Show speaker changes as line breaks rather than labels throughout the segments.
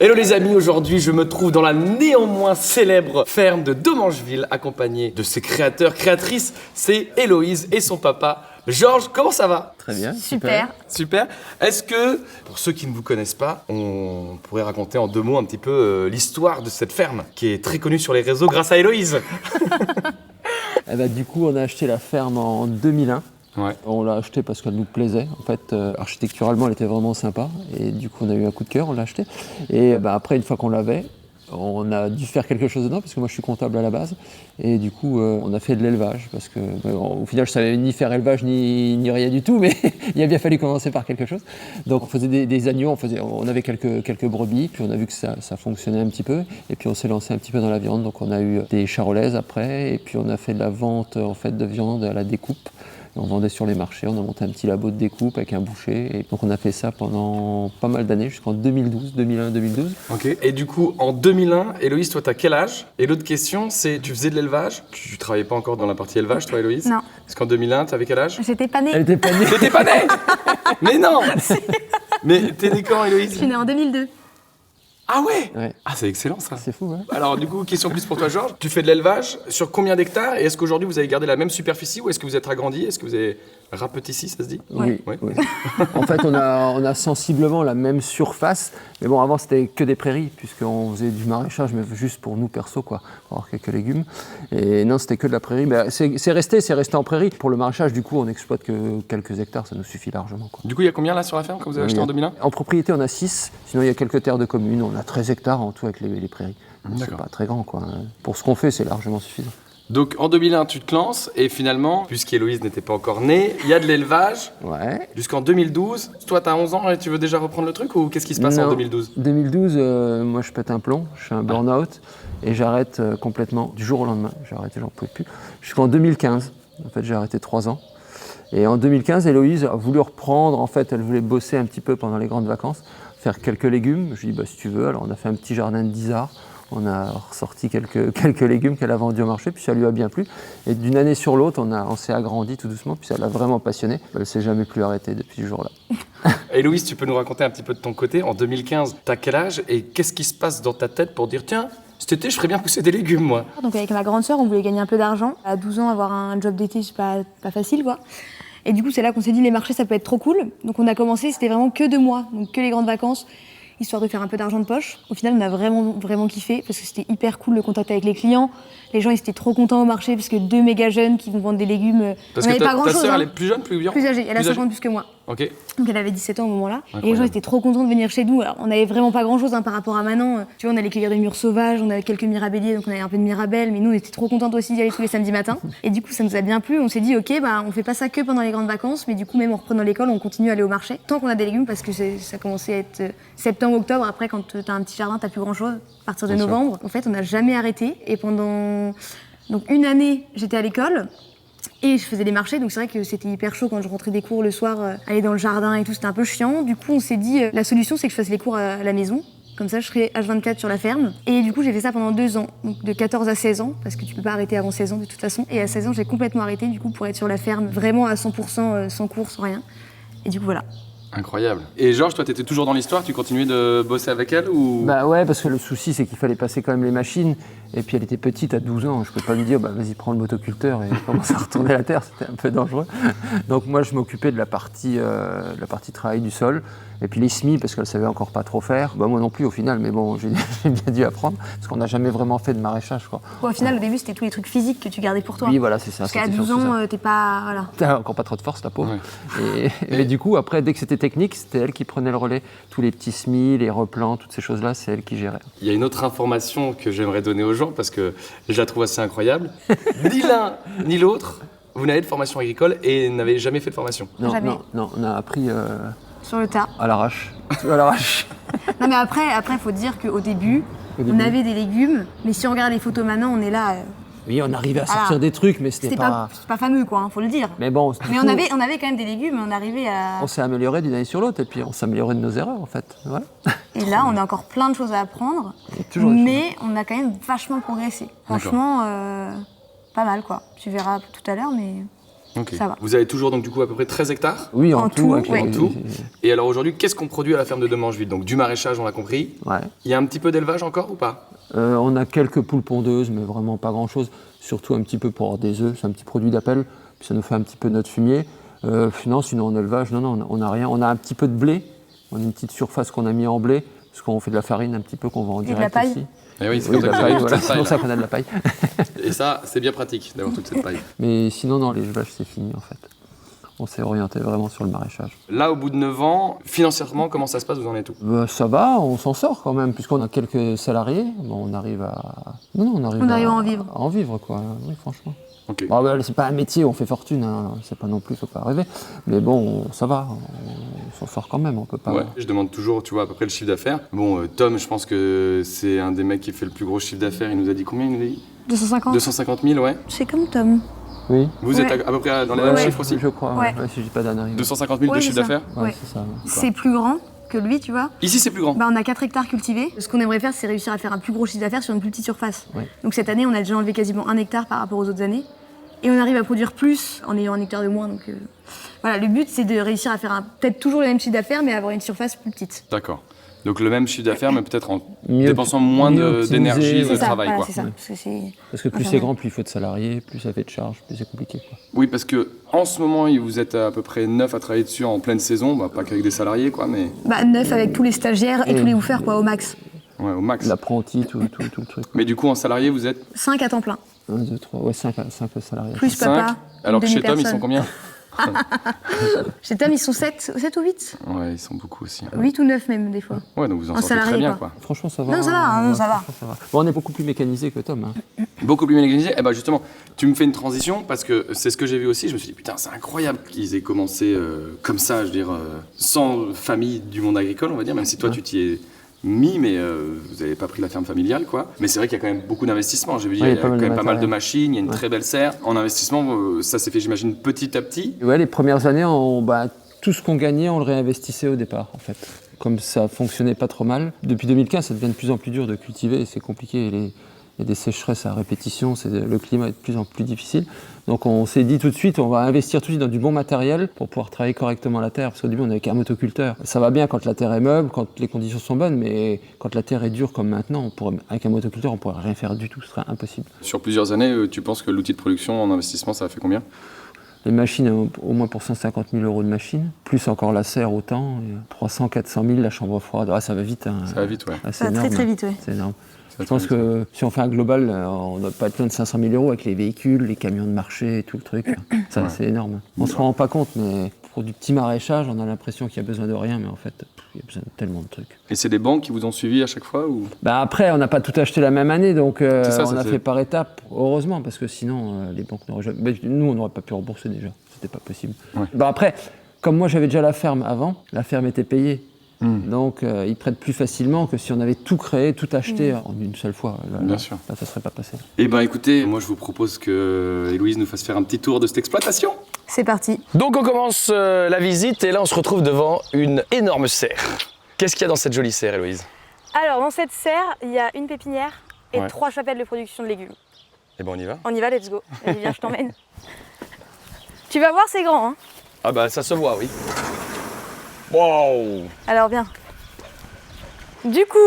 Hello les amis, aujourd'hui je me trouve dans la néanmoins célèbre ferme de Domangeville, accompagnée de ses créateurs, créatrices, c'est Héloïse et son papa Georges. Comment ça va?
Très bien.
Super. Est-ce que, pour ceux qui ne vous connaissent pas, on pourrait raconter en 2 mots un petit peu l'histoire de cette ferme, qui est très connue sur les réseaux grâce à Héloïse?
Du coup, on a acheté la ferme en 2001.
Ouais.
On l'a acheté parce qu'elle nous plaisait. En fait, architecturalement, elle était vraiment sympa. Et du coup, on a eu un coup de cœur, on l'a acheté. Et après, une fois qu'on l'avait, on a dû faire quelque chose dedans, parce que moi, je suis comptable à la base. Et du coup, on a fait de l'élevage. Parce que, au final, je savais ni faire élevage, ni rien du tout. Mais il a bien fallu commencer par quelque chose. Donc, on faisait des agneaux, on avait quelques brebis. Puis, on a vu que ça fonctionnait un petit peu. Et puis, on s'est lancé un petit peu dans la viande. Donc, on a eu des charolaises après. Et puis, on a fait de la vente en fait, de viande à la découpe. On vendait sur les marchés, on a monté un petit labo de découpe avec un boucher. Et donc on a fait ça pendant pas mal d'années, jusqu'en 2001-2012.
Ok. Et du coup, en 2001, Héloïse, toi, t'as quel âge? Et l'autre question, c'est, tu faisais de l'élevage? Tu travaillais pas encore dans la partie élevage, toi, Héloïse?
Non.
Parce qu'en 2001, t'avais quel âge?
J'étais pas née.
Elle était pas née.
T'étais pas née? Mais non. Mais t'es née quand, Héloïse?
Je suis née en 2002.
Ah ouais?
Ouais.
Ah, c'est excellent ça.
C'est fou, hein?
Alors du coup, question plus pour toi Georges. Tu fais de l'élevage sur combien d'hectares? Et est-ce qu'aujourd'hui vous avez gardé la même superficie ou est-ce que vous êtes agrandi? Est-ce que vous avez rapetissé, ça se dit?
Oui.
Ouais.
Oui. En fait, on a sensiblement la même surface. Mais bon, avant, c'était que des prairies, puisqu'on faisait du maraîchage, mais juste pour nous, perso, quoi, pour avoir quelques légumes. Et non, c'était que de la prairie. Mais c'est resté en prairie. Pour le maraîchage, du coup, on n'exploite que quelques hectares, ça nous suffit largement, quoi.
Du coup, il y a combien là sur la ferme quand vous avez acheté en 2001?
En propriété, on a 6. Sinon, il y a quelques terres de communes. On a 13 hectares en tout avec les prairies. C'est
D'accord.
pas très grand, quoi. Pour ce qu'on fait, c'est largement suffisant.
Donc en 2001, tu te lances et finalement, puisqu'Héloïse n'était pas encore née, il y a de l'élevage
Ouais.
jusqu'en 2012. Toi, tu as 11 ans et tu veux déjà reprendre le truc ou qu'est-ce qui se passe en 2012?
2012, moi je pète un plomb, je fais un burn-out et j'arrête complètement du jour au lendemain. J'ai arrêté, j'en pouvais plus. Jusqu'en 2015, en fait j'ai arrêté 3 ans. Et en 2015, Héloïse a voulu reprendre, en fait elle voulait bosser un petit peu pendant les grandes vacances, faire quelques légumes. Je lui ai dit si tu veux, alors on a fait un petit jardin de 10 arts. On a ressorti quelques légumes qu'elle a vendus au marché, puis ça lui a bien plu. Et d'une année sur l'autre, on s'est agrandi tout doucement, puis ça l'a vraiment passionnée. Elle ne s'est jamais plus arrêtée depuis ce jour-là.
Héloïse, tu peux nous raconter un petit peu de ton côté. En 2015, tu as quel âge et qu'est-ce qui se passe dans ta tête pour dire tiens, cet été, je ferais bien pousser des légumes, moi?
Donc avec ma grande sœur, on voulait gagner un peu d'argent. À 12 ans, avoir un job d'été, c'est pas facile, quoi. Et du coup, c'est là qu'on s'est dit les marchés, ça peut être trop cool. Donc on a commencé, c'était vraiment que 2 mois, donc que les grandes vacances, histoire de faire un peu d'argent de poche. Au final, on a vraiment kiffé parce que c'était hyper cool le contact avec les clients. Les gens, ils étaient trop contents au marché parce que 2 méga jeunes qui vont vendre des légumes.
Parce
on
que
avait pas grand-chose.
ta sœur,
hein.
elle est plus jeune, plus vieille?
Plus âgée, elle a
Plus âgée.
50 plus que moi.
Ok.
Donc elle avait 17 ans au moment-là.
Incroyable.
Et les gens étaient trop contents de venir chez nous. Alors on avait vraiment pas grand-chose par rapport à maintenant. Tu vois, on allait cueillir des mûres sauvages, on avait quelques mirabelliers, donc on avait un peu de mirabelle. Mais nous, on était trop contents aussi d'y aller tous les samedis matins. Et du coup, ça nous a bien plu. On s'est dit, ok, on fait pas ça que pendant les grandes vacances, mais du coup, même en reprenant l'école, on continue à aller au marché. Tant qu'on a des légumes, parce que ça commençait à être septembre, octobre. Après, quand t'as un petit jardin, t'as plus grand-chose. À partir de
Bien sûr.
novembre, en fait, on n'a jamais arrêté. Et pendant donc 1 année, j'étais à l'école. Et je faisais des marchés, donc c'est vrai que c'était hyper chaud quand je rentrais des cours le soir, aller dans le jardin et tout, c'était un peu chiant. Du coup, on s'est dit, la solution, c'est que je fasse les cours à la maison. Comme ça, je serais H24 sur la ferme. Et du coup, j'ai fait ça pendant 2 ans, donc de 14 à 16 ans, parce que tu peux pas arrêter avant 16 ans de toute façon. Et à 16 ans, j'ai complètement arrêté, du coup, pour être sur la ferme, vraiment à 100%, sans cours, sans rien. Et du coup, voilà.
Incroyable. Et Georges, toi, t'étais toujours dans l'histoire? Tu continuais de bosser avec elle ou?
Bah ouais, parce que le souci, c'est qu'il fallait passer quand même les machines. Et puis elle était petite à 12 ans. Je peux pas lui dire, vas-y, prends le motoculteur et commence à retourner la terre. C'était un peu dangereux. Donc moi, je m'occupais de la partie travail du sol. Et puis les semis, parce qu'elle savait encore pas trop faire. Bah moi non plus au final, mais bon, j'ai bien dû apprendre. Parce qu'on n'a jamais vraiment fait de maraîchage, quoi.
Bon, au final, au début, c'était tous les trucs physiques que tu gardais pour toi.
Oui, voilà, c'est ça.
Parce qu'à
c'était
12
surtout ça.
ans, t'es pas... Voilà.
T'as encore pas trop de force, ta pauvre.
Ouais.
Et du coup, après, dès que c'était technique, c'était elle qui prenait le relais. Tous les petits semis, les replants, toutes ces choses-là, c'est elle qui gérait.
Il y a une autre information que j'aimerais donner aux gens parce que je la trouve assez incroyable. Ni l'un ni l'autre, vous n'avez de formation agricole et n'avez jamais fait de formation.
Non,
Jamais.
non, on a appris
Sur le tas.
à l'arrache. Tout à l'arrache.
Non, mais après, faut dire qu'au début,
Au
on
début.
avait des légumes, mais si on regarde les photos maintenant, on est là...
Oui, on arrivait à
Voilà.
sortir des trucs, mais c'était
C'était
pas...
pas fameux, quoi, faut le dire.
Mais bon,
Mais on avait quand même des légumes, on arrivait à...
on s'est amélioré d'une année sur l'autre, et puis on s'est amélioré de nos erreurs, en fait. Voilà.
Et là, on a encore plein de choses à apprendre,
Il y a toujours des
mais on a quand même vachement progressé. Franchement, pas mal, quoi. Tu verras tout à l'heure, mais...
Ok.
Ça va.
Vous avez toujours donc du coup à peu près 13 hectares
Oui,
En tout,
avec
ouais.
en tout. Et alors aujourd'hui, qu'est-ce qu'on produit à la ferme de Demangeville? Donc du maraîchage, on l'a compris.
Ouais.
Il y a un petit peu d'élevage encore ou pas?
On a quelques poules pondeuses, mais vraiment pas grand-chose. Surtout un petit peu pour avoir des œufs, c'est un petit produit d'appel. Puis ça nous fait un petit peu notre fumier. Non, sinon en élevage, non, on n'a rien. On a un petit peu de blé. On a une petite surface qu'on a mis en blé, parce qu'on fait de la farine un petit peu qu'on vend en
de la
direct
paille.
aussi.
Eh oui, c'est
Oui,
comme
de
ça
la
que vous avez
paille,
toute
voilà.
cette
C'est pour ça
paille,
qu'on a de la paille.
là. Et ça, c'est bien pratique d'avoir toute cette paille.
Mais sinon, non, l'élevage, c'est fini en fait. On s'est orienté vraiment sur le maraîchage.
Là, au bout de 9 ans, financièrement, comment ça se passe? Vous en êtes où?
Ça va, on s'en sort quand même, puisqu'on a quelques salariés. Bon, on arrive à... Non, on arrive,
On arrive à en vivre.
À en vivre, quoi. Oui, franchement.
Ok.
Bon, c'est pas un métier où on fait fortune, hein. C'est pas non plus, faut pas rêver. Mais bon, ça va, on s'en sort quand même, on peut pas...
Ouais, je demande toujours, tu vois, à peu près le chiffre d'affaires. Bon, Tom, je pense que c'est un des mecs qui fait le plus gros chiffre d'affaires. Il nous a dit combien? Il nous a dit
250.
250 000, ouais.
C'est comme Tom.
Oui.
Vous
Ouais.
êtes à peu près dans les
Ouais,
mêmes chiffres aussi?
je crois,
Ouais.
ouais, si je dis pas d'annerie.
250 000 de
Ouais,
chiffre
c'est ça.
d'affaires?
Ouais,
Ouais.
c'est ça.
C'est plus grand que lui, tu vois.
Ici, c'est plus grand.
Bah, on a 4 hectares cultivés. Ce qu'on aimerait faire, c'est réussir à faire un plus gros chiffre d'affaires sur une plus petite surface.
Ouais.
Donc cette année, on a déjà enlevé quasiment 1 hectare par rapport aux autres années. Et on arrive à produire plus en ayant 1 hectare de moins. Donc voilà, le but, c'est de réussir à faire peut-être toujours le même chiffre d'affaires, mais avoir une surface plus petite.
D'accord. Donc le même chiffre d'affaires, mais peut-être en
Mieux-
dépensant moins
mieux
d'énergie,
optimisé,
de
ouais.
travail,
voilà,
quoi.
c'est ça.
Ouais.
Parce que c'est...
Parce que plus c'est grand, plus il faut de salariés, plus ça fait de charges, plus c'est compliqué, quoi.
Oui, parce que en ce moment, vous êtes à peu près 9 à travailler dessus en pleine saison. Bah, pas qu'avec des salariés, quoi, mais
9 avec tous les stagiaires et tous les woofers, quoi, au max.
ouais, au max.
L'apprenti, tout le truc.
Mais du coup, en salarié, vous êtes
5 à temps plein.
1, 2, 3, ouais, 5 salariés.
Plus
5.
papa.
Alors que
une
chez Tom, ils
demi-personne.
sont combien?
Chez Tom, ils sont 7 ou 8
Ouais, ils sont beaucoup aussi.
8 ou 9 même, des fois.
Ouais, donc vous en
En
sortez très
salarié,
bien,
quoi.
quoi.
Franchement, ça va.
Non, ça va,
hein,
non, ça va.
franchement, Bon, on est beaucoup plus mécanisé que Tom. Hein.
Beaucoup plus bien organisé. Et bah justement, tu me fais une transition parce que c'est ce que j'ai vu aussi. Je me suis dit, putain, c'est incroyable qu'ils aient commencé comme ça, je veux dire, sans famille du monde agricole, on va dire, même si toi, tu t'y es mis, mais vous n'avez pas pris la ferme familiale, quoi. Mais c'est vrai qu'il y a quand même beaucoup d'investissements. J'ai vu, il y a quand même pas mal de machines, il y a une très belle serre. En investissement, ça s'est fait, j'imagine, petit à petit.
Ouais, les premières années, tout ce qu'on gagnait, on le réinvestissait au départ, en fait. Comme ça fonctionnait pas trop mal. Depuis 2015, ça devient de plus en plus dur de cultiver et c'est compliqué. Il y a des sécheresses à répétition, le climat est de plus en plus difficile. Donc on s'est dit tout de suite, on va investir tout de suite dans du bon matériel pour pouvoir travailler correctement la terre. Parce qu'au début, on n'avait qu'un motoculteur. Ça va bien quand la terre est meuble, quand les conditions sont bonnes, mais quand la terre est dure comme maintenant, avec un motoculteur, on ne pourrait rien faire du tout, ce serait impossible.
Sur plusieurs années, tu penses que l'outil de production en investissement, ça a fait combien?
Les machines, au moins pour 150 000 € de machines, plus encore la serre autant, 300, 400 000 la chambre froide. Ah, ça va vite. Hein.
Ça va vite, ouais.
Ah, c'est
Ça va
énorme,
très très
hein.
vite, ouais.
C'est énorme.
Ça
Je pense
va
que si on fait un global, on n'a pas besoin de 500 000 € avec les véhicules, les camions de marché et tout le truc. Ça,
Ouais.
c'est énorme. On se rend pas compte, mais pour du petit maraîchage, on a l'impression qu'il y a besoin de rien, mais en fait, il y a besoin de tellement de trucs.
Et c'est des banques qui vous ont suivi à chaque fois ou...
Bah après, on n'a pas tout acheté la même année, donc
C'est ça,
on a
c'est-
fait par étapes, heureusement, parce que sinon, les banques n'auraient jamais... Mais nous, on n'aurait pas pu rembourser déjà, c'était pas possible.
Ouais.
Bah après, comme moi j'avais déjà la ferme avant, la ferme était payée. Donc ils prêtent plus facilement que si on avait tout créé, tout acheté en une seule fois. Là,
Bien sûr.
Là, ça serait pas passé.
Eh ben écoutez, moi je vous propose que Héloïse nous fasse faire un petit tour de cette exploitation.
C'est parti.
Donc on commence la visite et là on se retrouve devant une énorme serre. Qu'est-ce qu'il y a dans cette jolie serre, Héloïse?
Alors, dans cette serre, il y a une pépinière et
Ouais.
3 chapelles de production de légumes.
Eh ben on y va.
On y va, let's go. Vas-y, viens, je t'emmène. Tu vas voir, c'est grand, hein.
Ah bah ça se voit, oui. Wow.
Alors, viens. Du coup,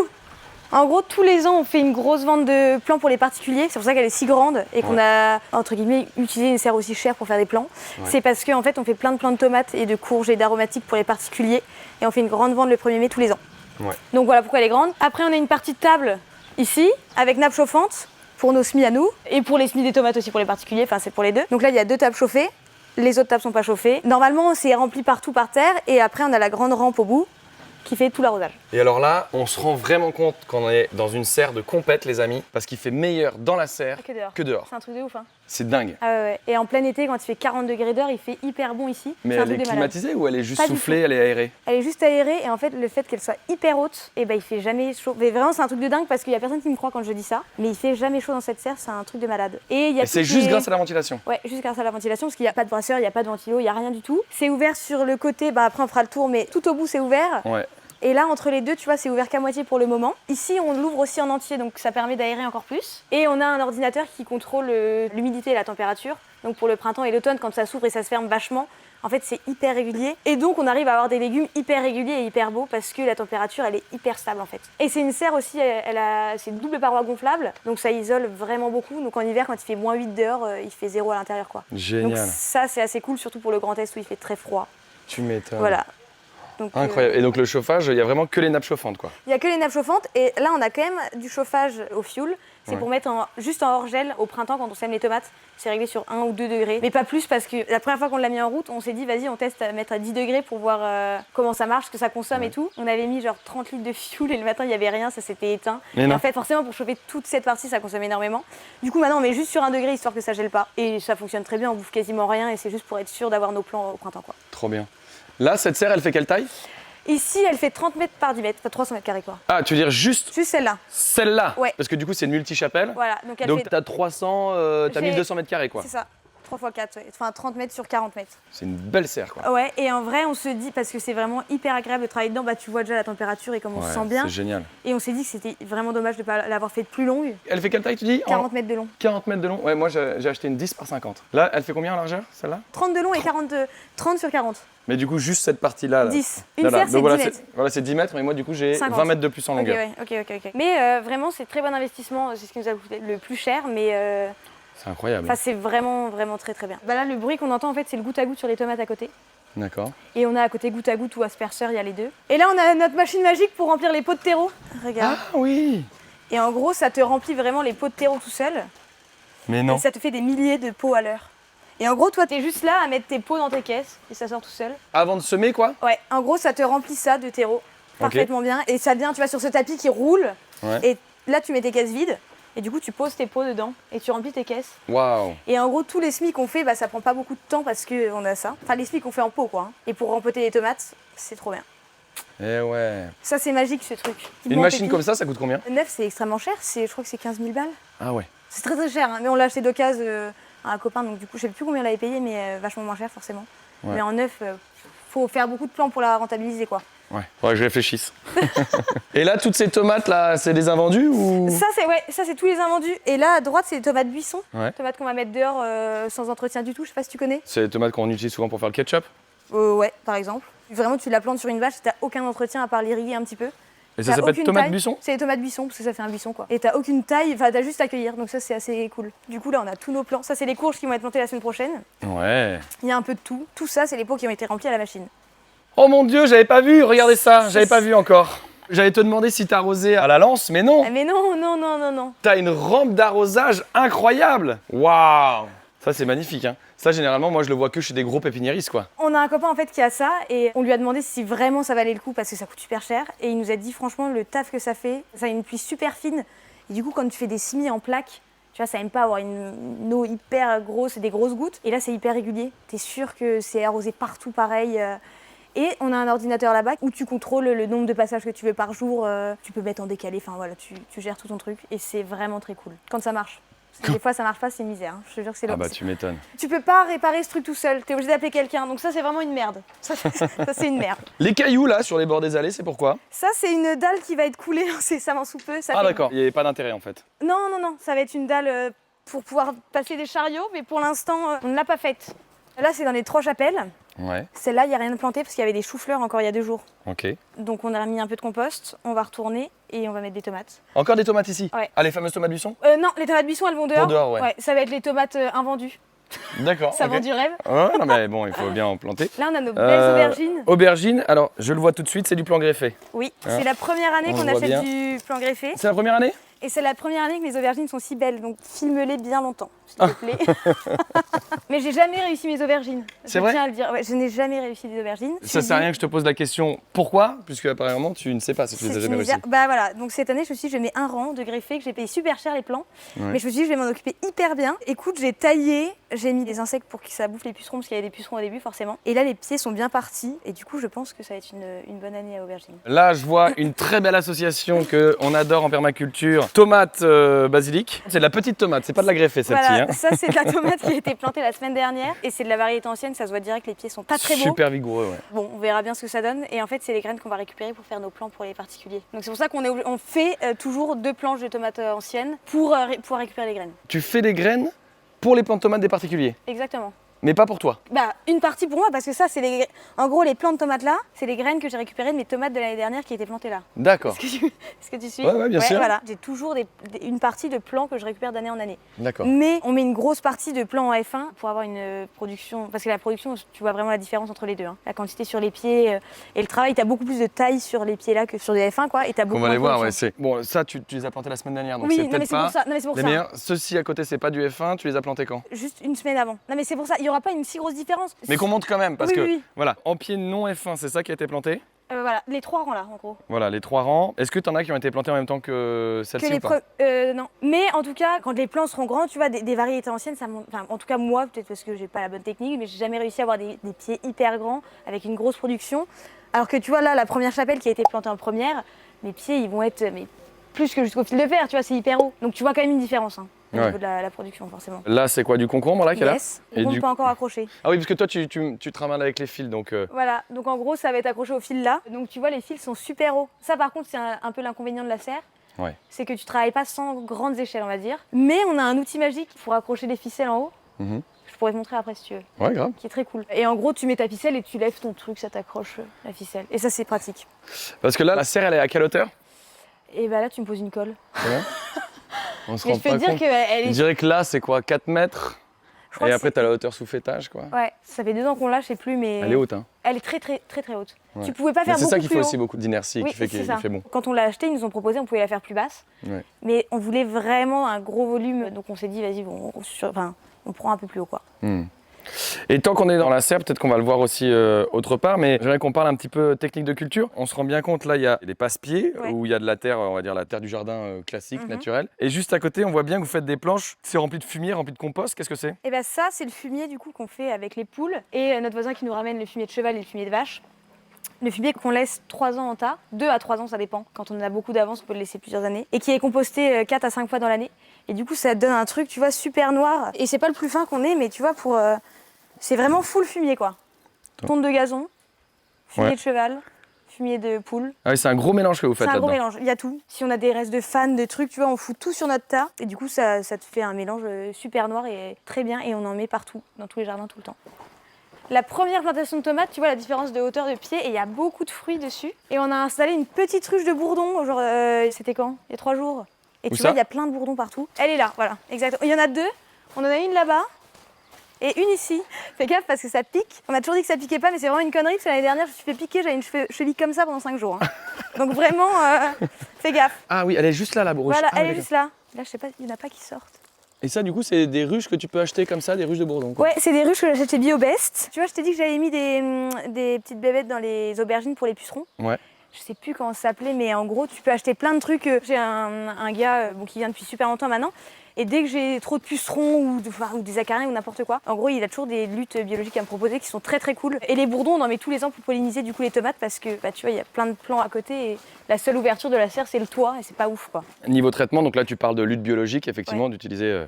en gros, tous les ans, on fait une grosse vente de plants pour les particuliers. C'est pour ça qu'elle est si grande et qu'on a, entre guillemets, utilisé une serre aussi chère pour faire des plants.
Ouais.
C'est parce qu'en fait, on fait plein de plants de tomates et de courges et d'aromatiques pour les particuliers. Et on fait une grande vente le 1er mai tous les ans.
Ouais.
Donc voilà pourquoi elle est grande. Après, on a une partie de table ici, avec nappe chauffante pour nos semis à nous. Et pour les semis des tomates aussi pour les particuliers, enfin c'est pour les deux. Donc là, il y a 2 tables chauffées. Les autres tables sont pas chauffées. Normalement, c'est rempli partout par terre. Et après, on a la grande rampe au bout qui fait tout l'arrosage.
Et alors là, on se rend vraiment compte qu'on est dans une serre de compète, les amis, parce qu'il fait meilleur dans la serre
Que dehors.
que dehors.
C'est un truc de ouf, hein.
C'est dingue.
Ah ouais. Et en plein été, quand il fait 40 degrés dehors, il fait hyper bon ici.
Mais
C'est un
elle
truc
est
de malade.
climatisée ou elle est juste
Pas du
soufflée,
tout.
elle est aérée?
Elle est juste aérée et en fait, le fait qu'elle soit hyper haute, et ben il fait jamais chaud. Mais vraiment, c'est un truc de dingue parce qu'il y a personne qui me croit quand je dis ça. Mais il fait jamais chaud dans cette serre, c'est un truc de malade. Et il y a
Et c'est
toutes
juste
les-
grâce à la ventilation.
Ouais, juste grâce à la ventilation, parce qu'il n'y a pas de brasseur, il n'y a pas de ventilo, il n'y a rien du tout. C'est ouvert sur le côté, bah après on fera le tour, mais tout au bout c'est ouvert.
Ouais.
Et là, entre les deux, tu vois, c'est ouvert qu'à moitié pour le moment. Ici, on l'ouvre aussi en entier, donc ça permet d'aérer encore plus. Et on a un ordinateur qui contrôle l'humidité et la température. Donc pour le printemps et l'automne, quand ça s'ouvre et ça se ferme vachement, en fait, c'est hyper régulier. Et donc, on arrive à avoir des légumes hyper réguliers et hyper beaux parce que la température, elle est hyper stable, en fait. Et c'est une serre aussi, c'est une double paroi gonflable, donc ça isole vraiment beaucoup. Donc en hiver, quand il fait moins 8 dehors, il fait 0 à l'intérieur, quoi.
Génial.
Donc ça, c'est assez cool, surtout pour le Grand Est où il fait très froid.
Tu m'étonnes.
Voilà. Donc,
Incroyable. Et donc le chauffage, il y a vraiment que les nappes chauffantes, quoi.
il n'y a que les nappes chauffantes et là on a quand même du chauffage au fioul. C'est pour mettre juste en hors-gel au printemps quand on sème les tomates. C'est réglé sur 1 ou 2 degrés. Mais pas plus parce que la première fois qu'on l'a mis en route, on s'est dit vas-y on teste à mettre à 10 degrés pour voir comment ça marche, ce que ça consomme et tout. On avait mis genre 30 litres de fioul et le matin il n'y avait rien, ça s'était éteint.
Mais
et
non.
en fait forcément pour chauffer toute cette partie ça consomme énormément. Du coup maintenant on met juste sur 1 degré histoire que ça gèle pas. Et ça fonctionne très bien, on bouffe quasiment rien et c'est juste pour être sûr d'avoir nos plants au printemps, quoi.
Trop bien. Là, cette serre, elle fait quelle taille?
Ici elle fait 30 mètres par 10 mètres, enfin 300 mètres carrés quoi.
Ah, tu veux dire juste
Juste celle-là.
celle-là?
Ouais.
Parce que du coup, c'est une multi-chapelle.
Voilà, donc elle
Donc
fait...
t'as 300, t'as
J'ai-
1200 mètres carrés, quoi.
C'est ça, 3 x 4, ouais. Enfin 30 mètres sur 40 mètres.
C'est une belle serre, quoi.
Ouais, et en vrai, on se dit, parce que c'est vraiment hyper agréable de travailler dedans, bah tu vois déjà la température et comme on se sent bien.
C'est génial.
Et on s'est dit que c'était vraiment dommage de ne pas l'avoir fait plus longue,
Elle fait quelle taille, tu dis?
40 mètres de long.
40 mètres de long. Ouais, moi j'ai acheté une 10 par 50. Là, elle fait combien en largeur, celle-là?
30 de long et 30 sur 40.
Mais du coup, juste cette partie-là. Là.
10. Une
Là, là.
serre, c'est
Donc
10
voilà,
mètres.
voilà, c'est 10 mètres, mais moi, du coup, j'ai
50.
20 mètres de plus en
Ok,
longueur.
ouais, ok. Mais vraiment, c'est très bon investissement, c'est ce qui nous a coûté le plus cher, mais
C'est incroyable.
c'est vraiment, vraiment très très bien. Bah là, le bruit qu'on entend, en fait, c'est le goutte à goutte sur les tomates à côté.
D'accord.
Et on a à côté goutte à goutte ou asperceur, il y a les deux. Et là, on a notre machine magique pour remplir les pots de terreau. Regarde.
Ah oui.
Et en gros, ça te remplit vraiment les pots de terreau tout seul.
Mais non.
Et ça te fait des milliers de pots à l'heure. Et en gros, toi, t'es juste là à mettre tes pots dans tes caisses et ça sort tout seul.
Avant de semer, quoi?
Ouais, en gros, ça te remplit ça de terreau parfaitement bien. Et ça vient, tu vois, sur ce tapis qui roule.
Ouais.
Et là, tu mets tes caisses vides. Et du coup, tu poses tes pots dedans et tu remplis tes caisses.
Waouh.
Et en gros, tous les semis qu'on fait, bah, ça prend pas beaucoup de temps parce qu'on a ça. Enfin, les semis qu'on fait en pot, quoi. Hein. Et pour rempoter les tomates, c'est trop bien.
Eh ouais.
Ça, c'est magique, ce truc.
Une machine comme ça coûte combien?
Neuf, c'est extrêmement cher. Je crois que c'est 15 000 balles.
Ah ouais.
C'est très très cher, hein. Mais on l'a acheté d'occasion à un copain, donc du coup je sais plus combien on l'avait payé, mais vachement moins cher forcément.
Ouais.
Mais en neuf, faut faire beaucoup de plans pour la rentabiliser, quoi.
Ouais. Faudrait que je réfléchisse. Et là, toutes ces tomates là, c'est des invendus ou?
Ça c'est tous les invendus. Et là à droite c'est les tomates buisson,
Ouais.
tomates qu'on va mettre dehors sans entretien du tout. Je sais pas si tu connais.
C'est les tomates qu'on utilise souvent pour faire le ketchup.
Ouais, par exemple. Vraiment tu la plantes sur une vache, t'as aucun entretien à part l'irriguer un petit peu.
Et ça
T'as
s'appelle
aucune
tomate
taille.
buisson?
C'est les tomates buisson parce que ça fait un buisson, quoi. Et t'as aucune taille, enfin t'as juste à cueillir, donc ça c'est assez cool. Du coup là on a tous nos plants. Ça c'est les courges qui vont être plantées la semaine prochaine.
Ouais.
Il y a un peu de tout. Tout ça c'est les pots qui ont été remplis à la machine.
Oh mon Dieu, j'avais pas vu. Regardez ça, j'avais pas vu encore. J'allais te demander si t'arrosais à la lance, mais non.
Ah, mais non.
T'as une rampe d'arrosage incroyable. Waouh. Ça c'est magnifique, hein. Ça généralement, moi je le vois que chez des gros pépiniéristes, quoi.
On a un copain en fait qui a ça et on lui a demandé si vraiment ça valait le coup parce que ça coûte super cher et il nous a dit franchement le taf que ça fait, ça a une pluie super fine et du coup quand tu fais des semis en plaques, tu vois ça aime pas avoir une eau hyper grosse et des grosses gouttes et là c'est hyper régulier, t'es sûr que c'est arrosé partout pareil. Et on a un ordinateur là-bas où tu contrôles le nombre de passages que tu veux par jour, tu peux mettre en décalé, enfin voilà, tu gères tout ton truc et c'est vraiment très cool quand ça marche. Des fois ça marche pas, c'est une misère, hein. Je te jure que c'est
Ah bah tu m'étonnes.
Tu peux pas réparer ce truc tout seul, t'es obligé d'appeler quelqu'un, donc ça c'est vraiment une merde. Ça c'est une merde.
Les cailloux là sur les bords des allées, c'est pourquoi?
Ça c'est une dalle qui va être coulée incessamment sous peu. Ça
Ah
fait-
d'accord, il n'y avait pas d'intérêt en fait.
Non, ça va être une dalle pour pouvoir passer des chariots, mais pour l'instant on ne l'a pas faite. Là c'est dans les 3 chapelles.
Ouais,
Celle-là il n'y a rien de planté parce qu'il y avait des choux-fleurs encore il y a 2 jours.
ok.
Donc on a remis un peu de compost, on va retourner et on va mettre des tomates.
Encore des tomates ici?
Ouais.
Ah les fameuses tomates buisson?
Non, les tomates buisson elles vont dehors.
dehors, ouais.
Ça va être les tomates invendues.
D'accord.
Ça
ok.
vend du rêve.
Ouais, non mais bon, il faut bien en planter.
Là on a nos belles aubergines.
Aubergines, alors je le vois tout de suite, c'est du plan greffé.
Oui,
Hein,
c'est la première année
on
qu'on
le voit
achète
bien.
du plan greffé.
C'est la première année?
Et c'est la première année que mes aubergines sont si belles, donc filme-les bien longtemps, s'il te plaît. Mais j'ai jamais réussi mes aubergines.
C'est vrai?
Je tiens à le dire, ouais, je n'ai jamais réussi des aubergines.
Ça sert à rien que je te pose la question pourquoi, puisque apparemment tu ne sais pas si tu les as jamais réussi.
Bah voilà, donc cette année je me suis dit je mets un rang de greffé que j'ai payé super cher les plants.
Ouais.
Mais je me suis dit je vais m'en occuper hyper bien. Écoute, j'ai taillé, j'ai mis des insectes pour que ça bouffe les pucerons parce qu'il y avait des pucerons au début forcément. Et là les pieds sont bien partis et du coup je pense que ça va être une bonne année à aubergines.
Là, je vois une très belle association qu'on adore en permaculture. Tomate basilic. C'est de la petite tomate, c'est pas de la greffée celle-ci. hein.
Ça, c'est de la tomate qui a été plantée la semaine dernière et c'est de la variété ancienne, ça se voit direct, les pieds sont pas très beaux.
Super vigoureux, ouais.
Bon, on verra bien ce que ça donne. Et en fait, c'est les graines qu'on va récupérer pour faire nos plants pour les particuliers. Donc c'est pour ça on fait toujours 2 planches de tomates anciennes pour pouvoir récupérer les graines.
Tu fais des graines pour les plants de tomates des particuliers,
Exactement.
mais pas pour toi.
Bah, une partie pour moi, parce que ça, c'est en gros, les plants de tomates là, c'est les graines que j'ai récupérées de mes tomates de l'année dernière qui étaient plantées là.
D'accord,
Est-ce que tu suis?
Ouais, bien sûr.
Voilà, j'ai toujours une partie de plants que je récupère d'année en année.
d'accord.
Mais on met une grosse partie de plants en F1 pour avoir une production. Parce que la production, tu vois vraiment la différence entre les deux. Hein. La quantité sur les pieds et le travail, tu as beaucoup plus de taille sur les pieds là que sur des F1, quoi. Et t'as beaucoup
On va
moins
les
de
voir, ouais.
production.
Bon, ça, tu les as plantés la semaine dernière, donc
Oui,
c'est
non, mais
peut-être
c'est
pas
pour ça. Non, mais c'est pour
les
ça.
meilleurs. Ceux-ci à côté, c'est pas du F1, tu les as plantés quand?
Juste une semaine avant. Non, mais c'est pour ça. Il n'y aura pas une si grosse différence.
Mais qu'on monte quand même, parce
Oui,
que,
oui, oui.
voilà, en pied non F1, c'est ça qui a été planté.
Voilà, les 3 rangs là, en gros.
Voilà, les 3 rangs. Est-ce que t'en as qui ont été plantés en même temps que celle-ci ou pas?
Non. Mais en tout cas, quand les plants seront grands, tu vois, des variétés anciennes, ça monte. Enfin, en tout cas, moi, peut-être parce que j'ai pas la bonne technique, mais j'ai jamais réussi à avoir des pieds hyper grands avec une grosse production. Alors que tu vois, là, la première chapelle qui a été plantée en première, mes pieds, ils vont être plus que jusqu'au fil de fer, tu vois, c'est hyper haut. Donc tu vois quand même une différence au
Ouais.
niveau de la production, forcément.
Là, c'est quoi, du concombre là qui est là?
Yes,
Et
on
du
pas encore accroché.
Ah oui, parce que toi, tu travailles avec les fils, donc.
Voilà, donc en gros, ça va être accroché au fil là. Donc tu vois, les fils sont super hauts. Ça, par contre, c'est un peu l'inconvénient de la serre.
Ouais.
C'est que tu travailles pas sans grandes échelles, on va dire. Mais on a un outil magique pour accrocher les ficelles en haut.
Mhm.
Je pourrais te montrer après si tu veux.
Ouais, grave.
Qui est très cool. Et en gros, tu mets ta ficelle et tu lèves ton truc, ça t'accroche la ficelle. Et ça, c'est pratique.
Parce que là, la serre, elle est à quelle hauteur?
Et bah là, tu me poses une colle.
Ouais. On se
Mais
rend
je peux
pas
te dire
compte.
qu'elle
Je
est.
dirais que là, c'est quoi, 4 mètres?
Je crois
Et
que
après, t'as la hauteur sous fêtage, quoi.
Ouais, ça fait 2 ans qu'on l'a, je sais plus, mais.
Elle est haute, hein.
Elle est très très très très haute.
Ouais.
Tu pouvais pas
Mais
faire
c'est
beaucoup
ça
plus
qu'il faut
haut.
aussi beaucoup d'inertie
Oui,
qui fait
c'est
qu'il
ça.
fait bon.
Quand on l'a acheté, ils nous ont proposé, on pouvait la faire plus basse.
Ouais.
Mais on voulait vraiment un gros volume, donc on s'est dit, vas-y, on prend un peu plus haut, quoi.
Hmm. Et tant qu'on est dans la serre, peut-être qu'on va le voir aussi autre part, mais j'aimerais qu'on parle un petit peu technique de culture. On se rend bien compte, là, il y a des passe-pieds,
Ouais.
où il y a de la terre, on va dire la terre du jardin classique,
Mhm.
naturelle. Et juste à côté, on voit bien que vous faites des planches, c'est rempli de fumier, rempli de compost. Qu'est-ce que c'est?
Et bien ça, c'est le fumier du coup qu'on fait avec les poules. Et notre voisin qui nous ramène le fumier de cheval et le fumier de vache. Le fumier qu'on laisse 3 ans en tas, 2 à 3 ans ça dépend. Quand on en a beaucoup d'avance, on peut le laisser plusieurs années. Et qui est composté 4 à 5 fois dans l'année. Et du coup ça donne un truc, tu vois, super noir. Et c'est pas le plus fin qu'on ait, mais tu vois, c'est vraiment full fumier quoi. Tonte de gazon, fumier
Ouais.
de cheval, fumier de poule.
Ah oui, c'est un gros mélange que vous
C'est
faites
un gros
là-dedans.
mélange, il y a tout. Si on a des restes de fans, de trucs, tu vois, on fout tout sur notre tas. Et du coup, ça te fait un mélange super noir et très bien. Et on en met partout, dans tous les jardins, tout le temps. La première plantation de tomates, tu vois la différence de hauteur de pied et il y a beaucoup de fruits dessus. Et on a installé une petite ruche de bourdons, genre, c'était quand? Il y a 3 jours. Et
Où
tu
ça?
vois, il y a plein de bourdons partout. Elle est là, voilà, exactement. Il y en a 2. On en a une là-bas. Et une ici. Fais gaffe parce que ça pique. On m'a toujours dit que ça piquait pas, mais c'est vraiment une connerie parce que l'année dernière, je me suis fait piquer, j'avais une cheville comme ça pendant 5 jours. Hein. Donc vraiment, fais gaffe.
Ah oui, elle est juste là, la bourruche.
Voilà,
Ah,
elle
oui,
est juste là. Là, je sais pas, il n'y en a pas qui sortent.
Et ça, du coup, c'est des ruches que tu peux acheter comme ça, des ruches de bourdon, quoi.
Ouais, c'est des ruches que j'achète chez BioBest. Tu vois, je t'ai dit que j'avais mis des petites bébêtes dans les aubergines pour les pucerons.
Ouais.
Je sais plus comment ça s'appelait, mais en gros, tu peux acheter plein de trucs. J'ai un gars qui vient depuis super longtemps maintenant. Et dès que j'ai trop de pucerons ou des acariens ou n'importe quoi, en gros, il a toujours des luttes biologiques à me proposer qui sont très très cool. Et les bourdons, on en met tous les ans pour polliniser du coup les tomates parce que bah, tu vois, il y a plein de plants à côté et la seule ouverture de la serre, c'est le toit et c'est pas ouf quoi.
Niveau traitement, donc là, tu parles de lutte biologique, effectivement, d'utiliser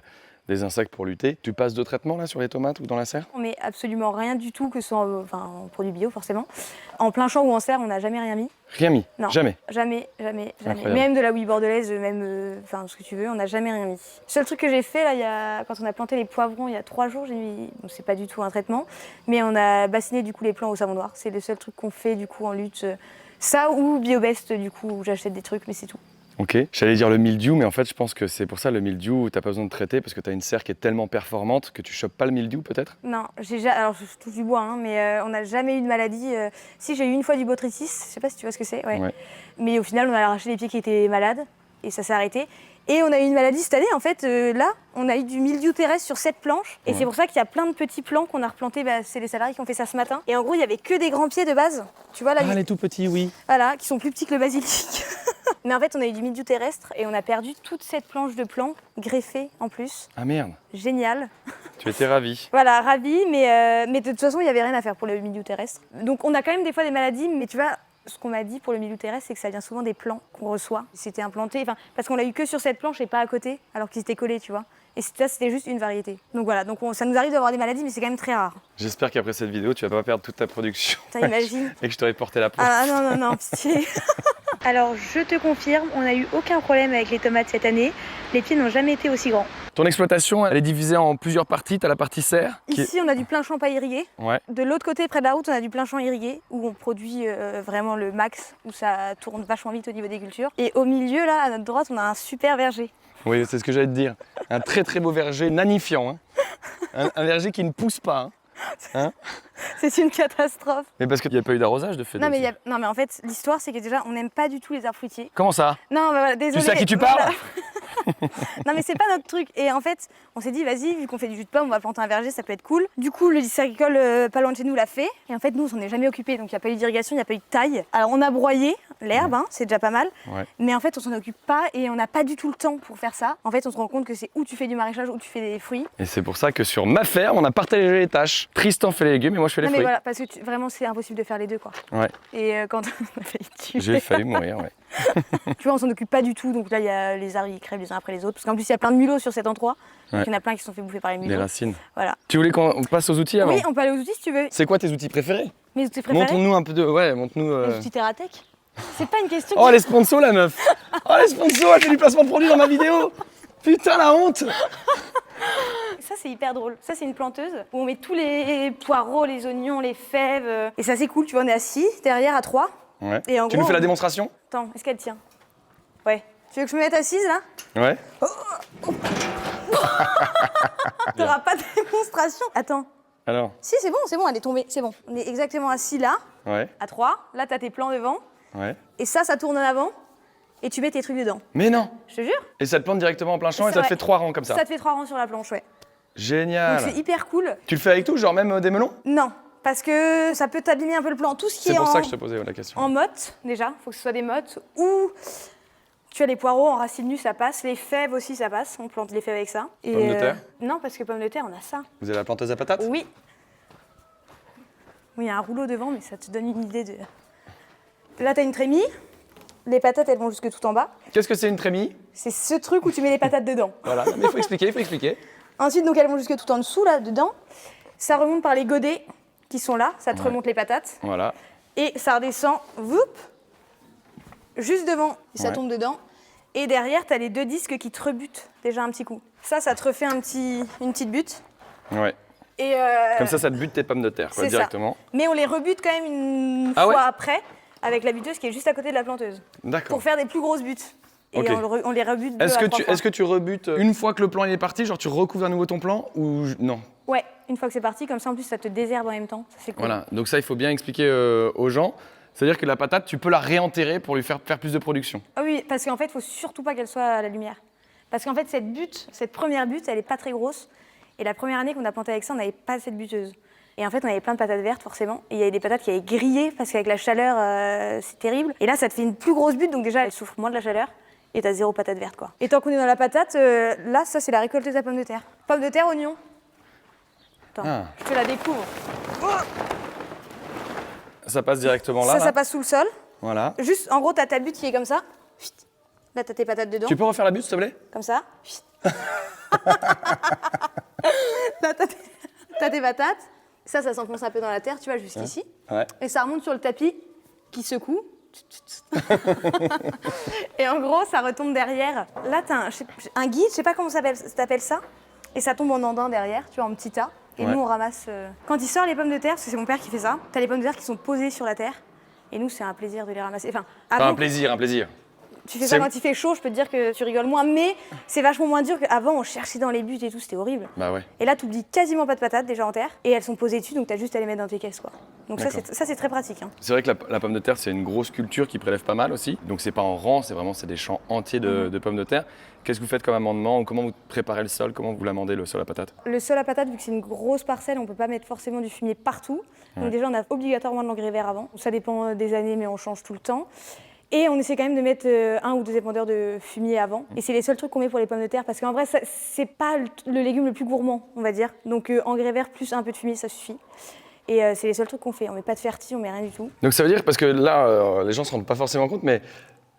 des insectes pour lutter. Tu passes de traitement là sur les tomates ou dans la serre?
On met absolument rien du tout, que ce soit en produits bio forcément. En plein champ ou en serre, on n'a jamais rien mis.
Rien mis?
Non.
Jamais?
Jamais.
Incroyable.
Même de la houille bordelaise, même ce que tu veux, on n'a jamais rien mis. Le seul truc que j'ai fait là, quand on a planté les poivrons il y a 3 jours, j'ai mis, bon, c'est pas du tout un traitement, mais on a bassiné du coup les plants au savon noir. C'est le seul truc qu'on fait du coup en lutte. Ça ou BioBest du coup où j'achète des trucs, mais c'est tout.
Ok. J'allais dire le mildiou, mais en fait, je pense que c'est pour ça le mildiou, t'as pas besoin de traiter parce que t'as une serre qui est tellement performante que tu chopes pas le mildiou peut-être?
Non, alors je touche du bois, hein, mais on n'a jamais eu de maladie. Si, j'ai eu une fois du botrytis, je sais pas si tu vois ce que c'est. Ouais.
Ouais.
Mais au final, on a arraché les pieds qui étaient malades et ça s'est arrêté. Et on a eu une maladie cette année, en fait, là, on a eu du mildiou terrestre sur 7 planches. Et
Ouais.
c'est pour ça qu'il y a plein de petits plants qu'on a replantés, c'est les salariés qui ont fait ça ce matin. Et en gros, il y avait que des grands pieds de base, tu vois, là,
Ah, les tout petits, oui.
voilà, qui sont plus petits que le basilic. Mais en fait, on a eu du mildiou terrestre et on a perdu toute cette planche de plants, greffée en plus.
Ah merde,
Génial.
tu étais ravi.
Voilà, ravi, mais de toute façon, il n'y avait rien à faire pour le mildiou terrestre. Donc on a quand même des fois des maladies, mais tu vois, ce qu'on m'a dit pour le mildiou terrestre, c'est que ça vient souvent des plants qu'on reçoit. C'était implanté, parce qu'on l'a eu que sur cette planche et pas à côté, alors qu'ils étaient collés, tu vois. Et ça, c'était juste une variété. Donc voilà, donc ça nous arrive d'avoir des maladies, mais c'est quand même très rare.
J'espère qu'après cette vidéo, tu vas pas perdre toute ta production.
T'imagines?
Et que je t'aurais porté la peau.
Ah non, pitié. Alors, je te confirme, on n'a eu aucun problème avec les tomates cette année. Les pieds n'ont jamais été aussi grands.
Ton exploitation, elle est divisée en plusieurs parties. Tu as la partie serre.
Ici, on a du plein champ pas irrigué.
Ouais.
De l'autre côté, près de la route, on a du plein champ irrigué, où on produit vraiment le max, où ça tourne vachement vite au niveau des cultures. Et au milieu, là, à notre droite, on a un super verger.
Oui, c'est ce que j'allais te dire. Un très très beau verger nanifiant. Hein. Un verger qui ne pousse pas. Hein.
C'est une catastrophe.
Mais parce qu'il n'y a pas eu d'arrosage de fait.
Non mais en fait, l'histoire, c'est que déjà, on n'aime pas du tout les arbres fruitiers.
Comment ça?
Non, bah, voilà, désolé.
Tu sais à qui tu parles?
Non mais c'est pas notre truc. Et en fait, on s'est dit, vas-y, vu qu'on fait du jus de pomme, on va planter un verger, ça peut être cool. Du coup, le lycée agricole pas loin de chez nous l'a fait. Et en fait, nous, on s'en est jamais occupé. Donc il n'y a pas eu d'irrigation, il n'y a pas eu de taille. Alors on a broyé l'herbe, hein, c'est déjà pas mal.
Ouais.
Mais en fait, on s'en occupe pas et on n'a pas du tout le temps pour faire ça. En fait, on se rend compte que c'est où tu fais du maraîchage, où tu fais des fruits.
Et c'est pour ça que sur ma ferme, on a partagé les tâches. Tristan fait les légumes et moi je fais les
Non mais
fruits.
voilà, parce que vraiment, c'est impossible de faire les deux, quoi.
Ouais.
Et quand on a failli tuer.
J'ai failli mourir, ouais.
Tu vois, on s'en occupe pas du tout. Donc là, il y a les arbres, ils crèvent les uns après les autres. Parce qu'en plus, il y a plein de mulots sur cet endroit. Donc
Ouais.
il y en a plein qui se sont fait bouffer par les mulots.
Les racines.
Voilà.
Tu voulais qu'on passe aux outils avant?
Oui, on peut aller aux outils si tu veux.
C'est quoi tes outils préférés?
Mes outils préférés.
Montre-nous un peu de. Ouais, montre-nous.
Les outils Terratech. C'est pas une question.
Oh, les sponsors, la meuf! Oh, les sponsors, elle fait du placement de produit dans ma vidéo! Putain, la honte!
Ça, c'est hyper drôle. Ça, c'est une planteuse où on met tous les poireaux, les oignons, les fèves. Et ça, c'est cool. Tu vois, on est assis derrière à 3.
Ouais.
Et en
Tu
gros,
nous fais la démonstration?
Attends, est-ce qu'elle tient? Ouais. Tu veux que je me mette assise là?
Ouais.
T'auras pas de démonstration. Attends.
Alors?
Si, c'est bon, elle est tombée. C'est bon. On est exactement assis là,
Ouais.
à 3. Là, t'as tes plans devant.
Ouais.
Et ça tourne en avant. Et tu mets tes trucs dedans.
Mais non!
Je te jure.
Et ça te plante directement en plein champ et
C'est
ça te
vrai.
fait 3 rangs comme ça.
Ça te fait 3 rangs sur la planche, ouais.
Génial!
Donc c'est hyper cool.
Tu le fais avec tout, genre même des melons?
Non, parce que ça peut t'abîmer un peu le plan. Tout ce qui
C'est
est
pour
en,
ça que je te posais la question.
en motte, déjà, faut que ce soit des mottes. Ou tu as les poireaux en racines nues, ça passe. Les fèves aussi, ça passe. On plante les fèves avec ça. Et,
Pommes de terre?
Non, parce que pommes de terre, on a ça.
Vous avez la planteuse à patates?
Oui. Oui, il y a un rouleau devant, mais ça te donne une idée de... Là, t'as une trémie. Les patates, elles vont jusque tout en bas.
Qu'est-ce que c'est une trémie?
C'est ce truc où tu mets les patates dedans.
Voilà, mais il faut expliquer, il faut expliquer.
Ensuite, donc, elles vont jusque tout en dessous, là, dedans. Ça remonte par les godets qui sont là. Ça te remonte les patates.
Voilà.
Et ça redescend, whoop, juste devant, et ça
Ouais.
tombe dedans. Et derrière, tu as les 2 disques qui te rebutent déjà un petit coup. Ça te refait une petite butte.
Ouais.
Et
Comme ça te bute tes pommes de terre, quoi,
c'est ça.
directement.
Mais on les rebute quand même une
Ah
fois
ouais
après, avec la buteuse qui est juste à côté de la planteuse,
D'accord.
pour faire des plus grosses buttes. Et
Ok.
on les rebute 2 à 3 fois.
Est-ce que tu rebutes une fois que le plan il est parti, genre tu recouvres à nouveau ton plan ou non?
Ouais, une fois que c'est parti, comme ça en plus ça te désherbe en même temps. Ça c'est cool.
Voilà, donc ça il faut bien expliquer aux gens. C'est-à-dire que la patate, tu peux la réenterrer pour lui faire plus de production.
Ah oui, parce qu'en fait, il faut surtout pas qu'elle soit à la lumière. Parce qu'en fait, cette première butte, elle est pas très grosse. Et la première année qu'on a planté avec ça, on n'avait pas cette buteuse. Et en fait, on avait plein de patates vertes, forcément. Et il y avait des patates qui avaient grillé, parce qu'avec la chaleur, c'est terrible. Et là, ça te fait une plus grosse butte, donc déjà, elle souffre moins de la chaleur. Et t'as 0 patate verte, quoi. Et tant qu'on est dans la patate, là, ça, c'est la récolteuse à pommes de terre. Pommes de terre, oignons. Attends,
Ah.
je te la découvre.
Ça passe directement là.
Ça passe sous le sol.
Voilà.
Juste, en gros, t'as ta butte qui est comme ça. Là, t'as tes patates dedans.
Tu peux refaire la butte, s'il te plaît?
Comme ça. Là, t'as tes patates. Ça s'enfonce un peu dans la terre, tu vois, jusqu'ici.
Ouais.
Et ça remonte sur le tapis qui secoue. Et en gros, ça retombe derrière. Là, t'as un guide, je sais pas comment t'appelles ça. Et ça tombe en andin derrière, tu vois, en petit tas. Et
Ouais.
nous, on ramasse. Quand il sort les pommes de terre, parce que c'est mon père qui fait ça, t'as les pommes de terre qui sont posées sur la terre. Et nous, c'est un plaisir de les ramasser. Enfin,
Pas
avant,
un plaisir, un plaisir.
tu fais
C'est-
ça quand il fait chaud, je peux te dire que tu rigoles moins, mais c'est vachement moins dur qu'avant, on cherchait dans les buts et tout, c'était horrible.
Bah ouais.
Et là, tu oublies quasiment pas de patates déjà en terre, et elles sont posées dessus, donc tu as juste à les mettre dans tes caisses, quoi. Donc ça,
D'accord.
c'est très pratique. Hein.
C'est vrai que la pomme de terre, c'est une grosse culture qui prélève pas mal aussi. Donc c'est pas en rang, c'est des champs entiers de pommes de terre. Qu'est-ce que vous faites comme amendement? Comment vous préparez le sol? Comment vous l'amendez, le sol à patate?
Le sol à patates, vu que c'est une grosse parcelle, on peut pas mettre forcément du fumier partout. Donc déjà, on a obligatoirement de l'engrais vert avant. Ça dépend des années, mais on change tout le temps. Et on essaie quand même de mettre 1 ou 2 épandeurs de fumier avant. Et c'est les seuls trucs qu'on met pour les pommes de terre, parce qu'en vrai, c'est pas le légume le plus gourmand, on va dire. Donc engrais vert plus un peu de fumier, ça suffit. Et c'est les seuls trucs qu'on fait. On met pas de fertile, on met rien du tout.
Donc ça veut dire, parce que là, les gens se rendent pas forcément compte, mais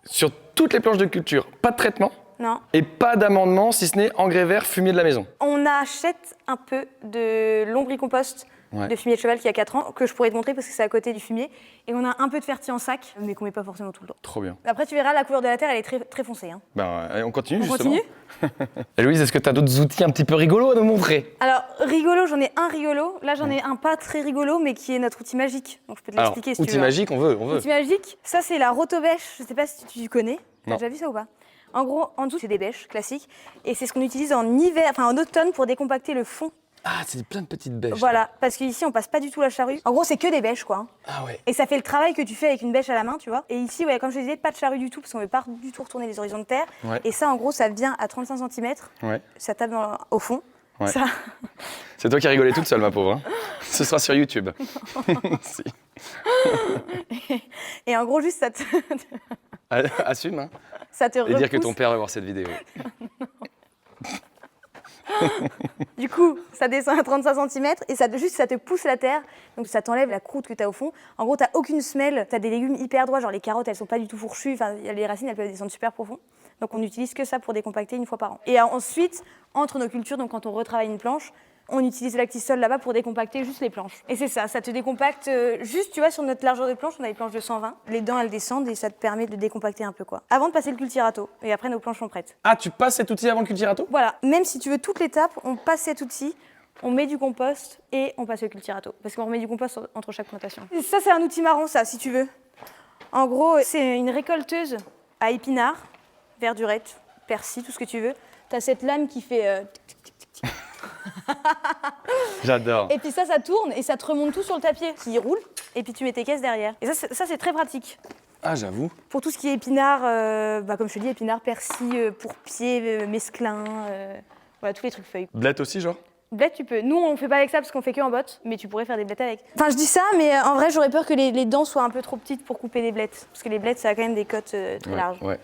sur toutes les planches de culture, pas de traitement,
Non.
Et pas d'amendement si ce n'est engrais vert, fumier de la maison.
On achète un peu de lombricompost de fumier de cheval qui a 4 ans, que je pourrais te montrer parce que c'est à côté du fumier. Et on a un peu de fertier en sac, mais qu'on met pas forcément tout le temps.
Trop bien.
Après, tu verras, la couleur de la terre, elle est très, très foncée. Hein.
Ben, on continue
On
justement.
continue.
Et Louise, est-ce que tu as d'autres outils un petit peu rigolos à nous montrer?
Alors, rigolo, j'en ai un rigolo. Là, j'en ai un pas très rigolo, mais qui est notre outil magique. Donc, je peux te
Alors,
l'expliquer si tu
outil
veux.
magique, on veut.
Outil magique, ça, c'est la rotobêche. Je sais pas si tu connais. T'as
Non.
déjà vu ça ou pas? En gros, en dessous, c'est des bêches classiques. Et c'est ce qu'on utilise en hiver, enfin en automne pour décompacter le fond.
Ah, c'est plein de petites bêches.
Voilà, parce qu'ici, on passe pas du tout la charrue. En gros, c'est que des bêches, quoi.
Ah ouais.
Et ça fait le travail que tu fais avec une bêche à la main, tu vois. Et ici, ouais, comme je te disais, pas de charrue du tout, parce qu'on veut pas du tout retourner les horizons de terre.
Ouais.
Et ça, en gros, ça vient à 35 cm.
Ouais.
Ça tape au fond.
Ouais.
Ça...
C'est toi qui as rigolé toute seule, ma pauvre. Hein. Ce sera sur YouTube. Si.
Et en gros, juste, ça te,
Assume, hein.
ça te
Et
repousse.
dire que ton père va voir cette vidéo.
Du coup, ça descend à 35 cm et ça te pousse la terre. Donc ça t'enlève la croûte que tu as au fond. En gros, tu n'as aucune semelle. Tu as des légumes hyper droits, genre les carottes, elles sont pas du tout fourchues. Enfin, les racines, elles peuvent descendre super profond. Donc on n'utilise que ça pour décompacter une fois par an. Et ensuite, entre nos cultures, donc quand on retravaille une planche, on utilise l'actisol là-bas pour décompacter juste les planches. Et c'est ça te décompacte juste, tu vois, sur notre largeur de planche, on a des planches de 120. Les dents, elles descendent et ça te permet de décompacter un peu, quoi. Avant de passer le cultirato. Et après, nos planches sont prêtes.
Ah, tu passes cet outil avant le cultirato?
Voilà, même si tu veux toute l'étape, on passe cet outil, on met du compost et on passe le cultirato. Parce qu'on remet du compost entre chaque plantation. Et ça, c'est un outil marrant, ça, si tu veux. En gros, c'est une récolteuse à épinards, verdurette, persil, tout ce que tu veux. T'as cette lame qui fait...
J'adore.
Et puis ça tourne et ça te remonte tout sur le tapis qui roule. Et puis tu mets tes caisses derrière. Et ça c'est très pratique.
Ah, j'avoue.
Pour tout ce qui est épinards, comme je te dis, épinards, persil, pourpier, mesclin, voilà, tous les trucs feuilles.
Blette aussi, genre?
Blette, tu peux. Nous, on fait pas avec ça parce qu'on fait que en botte, mais tu pourrais faire des blettes avec. Enfin, je dis ça, mais en vrai, j'aurais peur que les dents soient un peu trop petites pour couper des blettes. Parce que les blettes, ça a quand même des côtes très larges.
Ouais.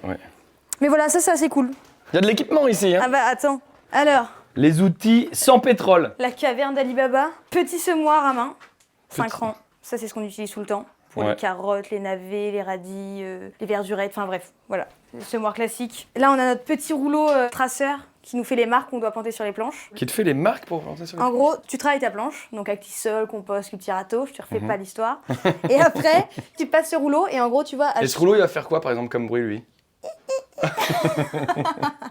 Mais voilà, ça, c'est assez cool.
Il y a de l'équipement ici, hein.
Ah bah, attends. Alors,
Les outils sans pétrole.
la caverne d'Ali Baba, petit semoir à main, 5
Petit.
rangs. Ça, c'est ce qu'on utilise tout le temps. Pour
Ouais.
les carottes, les navets, les radis, les verdurettes, enfin bref, voilà. Le semoir classique. Là, on a notre petit rouleau traceur qui nous fait les marques qu'on doit planter sur les planches.
Qui te fait les marques pour planter sur les
En gros, tu travailles ta planche, donc actisol, compost, cultirato, je te refais pas l'histoire. Et après, tu passes ce rouleau et en gros, tu vois...
Et ce rouleau, il va faire quoi, par exemple, comme bruit, lui?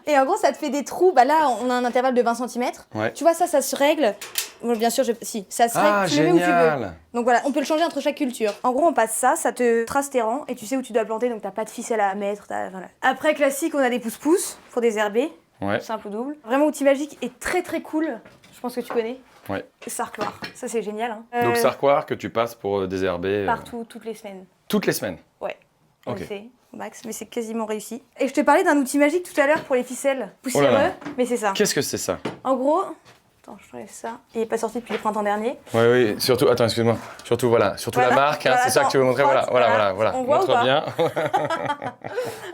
Et en gros, ça te fait des trous. Bah là, on a un intervalle de 20 cm.
Ouais.
Tu vois, ça se règle. Bon, bien sûr, si, ça se règle.
Ah,
Tu le mets où tu veux.
génial.
Donc voilà, on peut le changer entre chaque culture. En gros, on passe ça te trace tes rangs et tu sais où tu dois planter, donc t'as pas de ficelle à mettre. Voilà. Après, classique, on a des pousse-pousse pour désherber.
Ouais.
Simple ou double. Vraiment, outil magique et très très cool. Je pense que tu connais.
Ouais.
Sarcloir. Ça, c'est génial. Hein.
Donc, sarcoir que tu passes pour désherber
Partout, toutes les semaines.
toutes les semaines.
Ouais. On
Ok.
le fait, Max, mais c'est quasiment réussi. Et je te parlais d'un outil magique tout à l'heure pour les ficelles.
Oh
Poussiéreux,
là là.
mais c'est ça.
Qu'est-ce que c'est ça?
En gros, attends, je t'enlève ça. Il n'est pas sorti depuis le printemps dernier.
Oui, surtout, attends, excuse-moi. Surtout la
Voilà,
marque, hein,
voilà,
c'est ça que tu veux montrer.
attends,
Voilà.
on voit
Montre
ou pas
bien.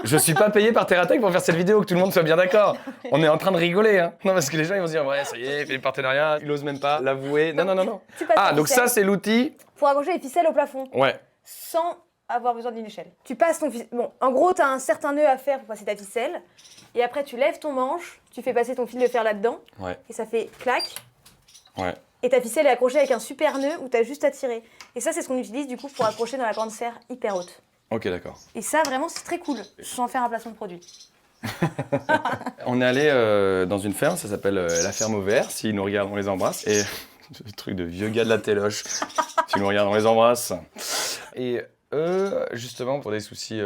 Je suis pas payé par TerraTech pour faire cette vidéo, que tout le monde soit bien d'accord. On est en train de rigoler, hein. Non, parce que les gens, ils vont se dire, ouais, ça y est, il fait des partenariats, il ose même pas l'avouer. Non.
Tu passes
Ah,
ta
donc
ficelle
ça, c'est l'outil.
pour accrocher les ficelles au plafond,
Ouais.
sans avoir besoin d'une échelle. Tu passes ton ficelle. Bon, en gros, tu as un certain nœud à faire pour passer ta ficelle. Et après, tu lèves ton manche, tu fais passer ton fil de fer là-dedans.
Ouais.
Et ça fait clac.
Ouais.
Et ta ficelle est accrochée avec un super nœud où tu as juste à tirer. Et ça, c'est ce qu'on utilise du coup pour accrocher dans la grande serre hyper haute.
Ok, d'accord.
Et ça, vraiment, c'est très cool, sans faire un placement de produit.
On est allé dans une ferme, ça s'appelle la ferme au vert. S'ils nous regardent, on les embrasse. Et ce truc de vieux gars de la téloche. S'ils nous regardent, on les embrasse. Et eux, justement, pour des soucis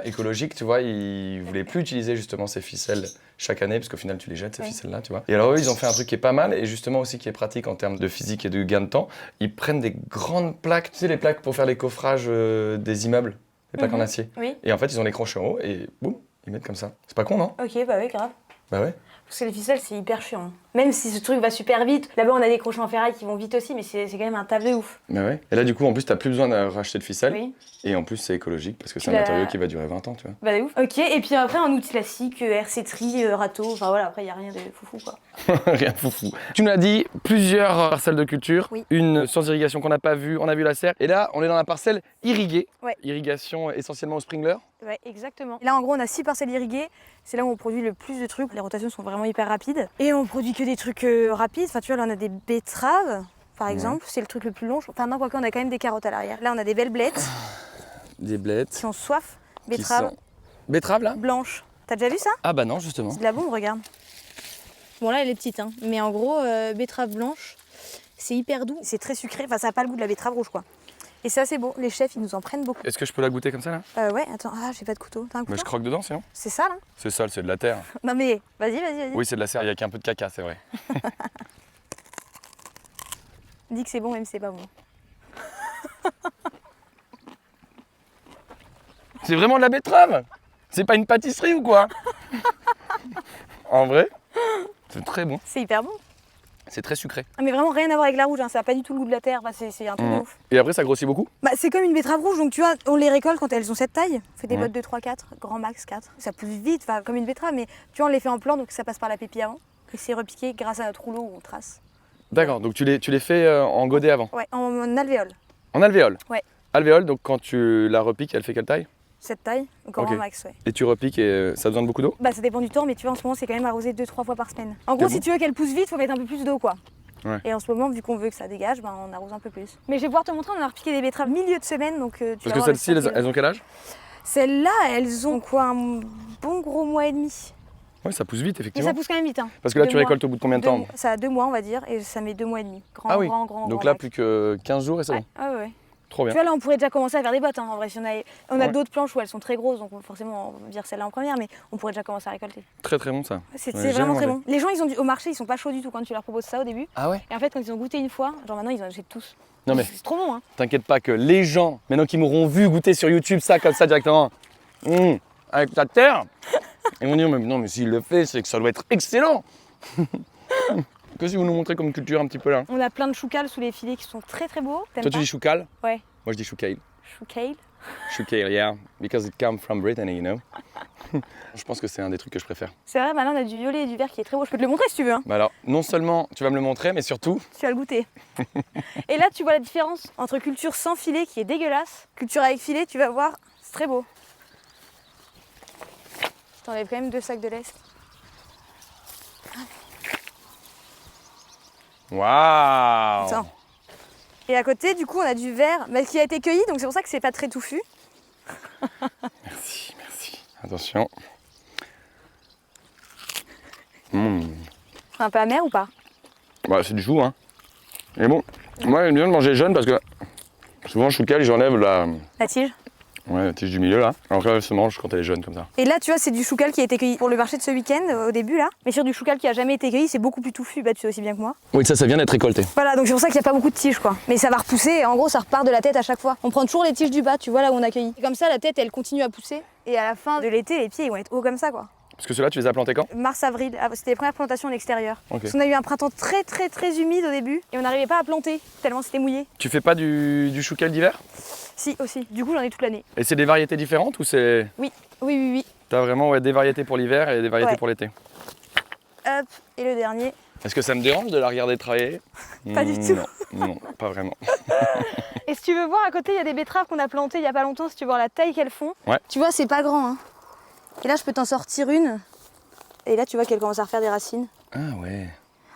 écologiques, tu vois, ils voulaient plus utiliser justement ces ficelles chaque année, parce qu'au final, tu les jettes, ces ficelles-là, tu vois. Et alors eux, ils ont fait un truc qui est pas mal, et justement aussi qui est pratique en termes de physique et de gain de temps. Ils prennent des grandes plaques, tu sais, les plaques pour faire les coffrages des immeubles, les plaques en acier.
Oui.
Et en fait, ils ont les crochets en haut, et boum, ils mettent comme ça. C'est pas con, non?
Ok, bah oui, grave.
Bah ouais.
Parce que les ficelles, c'est hyper chiant. Même si ce truc va super vite. Là-bas, on a des crochets en ferraille qui vont vite aussi, mais c'est quand même un taf de ouf.
Bah ouais. Et là, du coup, en plus, t'as plus besoin de racheter de ficelle.
Oui.
Et en plus, c'est écologique, parce que c'est un
l'as-
matériau qui va durer 20 ans, tu vois.
Bah de ouf. Ok, et puis après, un outil classique, RC-tri, râteau, enfin voilà, après, il n'y a rien de foufou, quoi.
Rien de foufou. Tu nous l'as dit, plusieurs parcelles de culture.
Oui.
Une sans irrigation qu'on n'a pas vue, on a vu la serre. Et là, on est dans la parcelle irriguée.
Ouais.
Irrigation essentiellement au sprinkler.
Ouais, exactement. Et là, en gros, on a 6 parcelles irriguées. C'est là où on produit le plus de trucs. Les rotations sont vraiment hyper rapides. Et on produit que des trucs rapides. Enfin, tu vois, là, on a des betteraves, par exemple. C'est le truc le plus long. Enfin, non, quoique, on a quand même des carottes à l'arrière. Là, on a des belles blettes
Des blettes.
qui ont soif.
Qui
Betteraves
sont- Betteraves, là?
blanches. T'as déjà vu ça?
Ah bah non, justement.
C'est de la bombe, regarde. Bon, là, elle est petite, hein. Mais en gros, betterave blanche, c'est hyper doux. C'est très sucré. Enfin, ça n'a pas le goût de la betterave rouge, quoi. Et ça, c'est bon. Les chefs, ils nous en prennent beaucoup.
Est-ce que je peux la goûter comme ça, là?
Ouais, attends. Ah, j'ai pas de couteau. T'as un couteau?
Mais je croque dedans, sinon.
C'est ça, là?
C'est sale, c'est de la terre.
Non, mais vas-y.
Oui, c'est de la terre, il y a qu'un peu de caca, c'est vrai.
Dis que c'est bon, même si c'est pas bon.
C'est vraiment de la betterave? C'est pas une pâtisserie ou quoi? En vrai, c'est très bon.
C'est hyper bon.
C'est très sucré.
Ah, mais vraiment rien à voir avec la rouge, hein. Ça n'a pas du tout le goût de la terre. Bah, c'est un truc de ouf.
Et après, ça grossit beaucoup?
Bah, c'est comme une betterave rouge, donc tu vois, on les récolte quand elles ont cette taille. On fait des
Ouais.
bottes de 3-4, grand max 4. Ça pousse vite, comme une betterave, mais tu vois, on les fait en plan, donc ça passe par la pépille avant. Et c'est repiqué grâce à notre rouleau où on trace.
D'accord, donc tu les fais en godet avant?
Ouais, en alvéole.
En alvéole?
Ouais.
Alvéole, donc quand tu la repiques, elle fait quelle taille?
Cette taille, donc en
Ok.
grand max, ouais.
Et tu repiques et ça a besoin de beaucoup d'eau?
Bah, ça dépend du temps, mais tu vois, en ce moment, c'est quand même arrosé 2-3 fois par semaine. En gros,
C'est
si
bon.
tu veux qu'elle pousse vite, faut mettre un peu plus d'eau, quoi.
Ouais.
Et en ce moment, vu qu'on veut que ça dégage, bah, on arrose un peu plus. Mais je vais pouvoir te montrer, on a repiqué des betteraves milieu de semaine, donc tu vas
Parce que
voir le
celles-ci,
sac,
elles ont quel âge?
Celles-là, elles ont quoi, un bon gros mois et demi.
Oui, ça pousse vite,
Mais
effectivement.
ça pousse quand même vite, hein.
Parce que là,
2
tu
mois.
récoltes au bout de combien de
2
temps?
mois. Ça a 2 mois, on va dire, et ça met 2 mois et demi. Grand,
Ah oui,
grand
donc
grand
là,
max.
plus que 15 jours et c'est
Ouais,
bon.
ouais.
Trop
Tu
bien.
vois, là, on pourrait déjà commencer à faire des bottes, hein, en vrai. Si on a
Ouais.
d'autres planches où elles sont très grosses, donc forcément, on va dire celle-là en première, mais on pourrait déjà commencer à récolter.
Très très bon ça.
C'est
Ouais,
c'est vraiment
jamais
très
mangé.
bon. Les gens, au marché, ils sont pas chauds du tout quand tu leur proposes ça au début.
Ah ouais?
Et en fait, quand ils ont goûté une fois, genre maintenant, ils en achètent tous.
Non mais
C'est trop bon, hein.
t'inquiète pas que les gens, maintenant qu'ils m'auront vu goûter sur YouTube ça comme ça directement, avec la terre, ils vont dire mais non mais s'il le fait, c'est que ça doit être excellent. Qu'est-ce que vous nous montrez comme culture un petit peu là?
On a plein de choucals sous les filets qui sont très très beaux. T'aimes
Toi tu
pas?
dis choucal?
Ouais,
Moi je dis choucale.
choucal.
Choucale, yeah, because it comes from Brittany, you know. Je pense que c'est un des trucs que je préfère.
C'est vrai, maintenant on a du violet et du vert qui est très beau. Je peux te le montrer si tu veux, hein.
Bah alors, non seulement tu vas me le montrer, mais surtout,
Tu vas le goûter. Et là, tu vois la différence entre culture sans filet qui est dégueulasse, culture avec filet, tu vas voir, c'est très beau. Je t'enlève quand même 2 sacs de lest.
waouh.
Attends. Et à côté, du coup, on a du vert qui a été cueilli, donc c'est pour ça que c'est pas très touffu.
Merci, merci. Attention.
C'est un peu amer ou pas?
Bah, c'est du chou, hein. Et bon, moi j'aime bien de manger jeune parce que souvent choucal, j'enlève la
La tige.
tige du milieu là. Alors qu'elle se mange quand elle est jeune comme ça.
Et là, tu vois, c'est du choucal qui a été cueilli pour le marché de ce week-end, au début là. Mais sur du choucal qui a jamais été cueilli, c'est beaucoup plus touffu, bah tu sais aussi bien que moi.
Oui, ça vient d'être récolté.
Voilà, donc c'est pour ça qu'il n'y a pas beaucoup de tiges quoi. Mais ça va repousser et en gros ça repart de la tête à chaque fois. On prend toujours les tiges du bas, tu vois là où on a cueilli. Et comme ça la tête elle continue à pousser et à la fin de l'été les pieds ils vont être hauts comme ça quoi.
Parce que ceux-là, tu les as plantés quand?
Mars-avril, c'était les premières plantations en extérieur.
Ok.
Parce qu'on a eu un printemps très très très humide au début et on n'arrivait pas à planter tellement c'était mouillé.
Tu fais pas du choucal d'hiver?
Si aussi, du coup j'en ai toute l'année.
Et c'est des variétés différentes ou c'est.
Oui.
T'as vraiment des variétés pour l'hiver et des variétés
Ouais.
pour l'été?
Hop, et le dernier.
Est-ce que ça me dérange de la regarder travailler?
Pas du tout.
Non, pas vraiment.
Et si tu veux voir à côté il y a des betteraves qu'on a plantées il y a pas longtemps si tu veux voir la taille qu'elles font.
Ouais.
Tu vois c'est pas grand hein. Et là je peux t'en sortir une. Et là tu vois qu'elle commence à refaire des racines.
Ah ouais.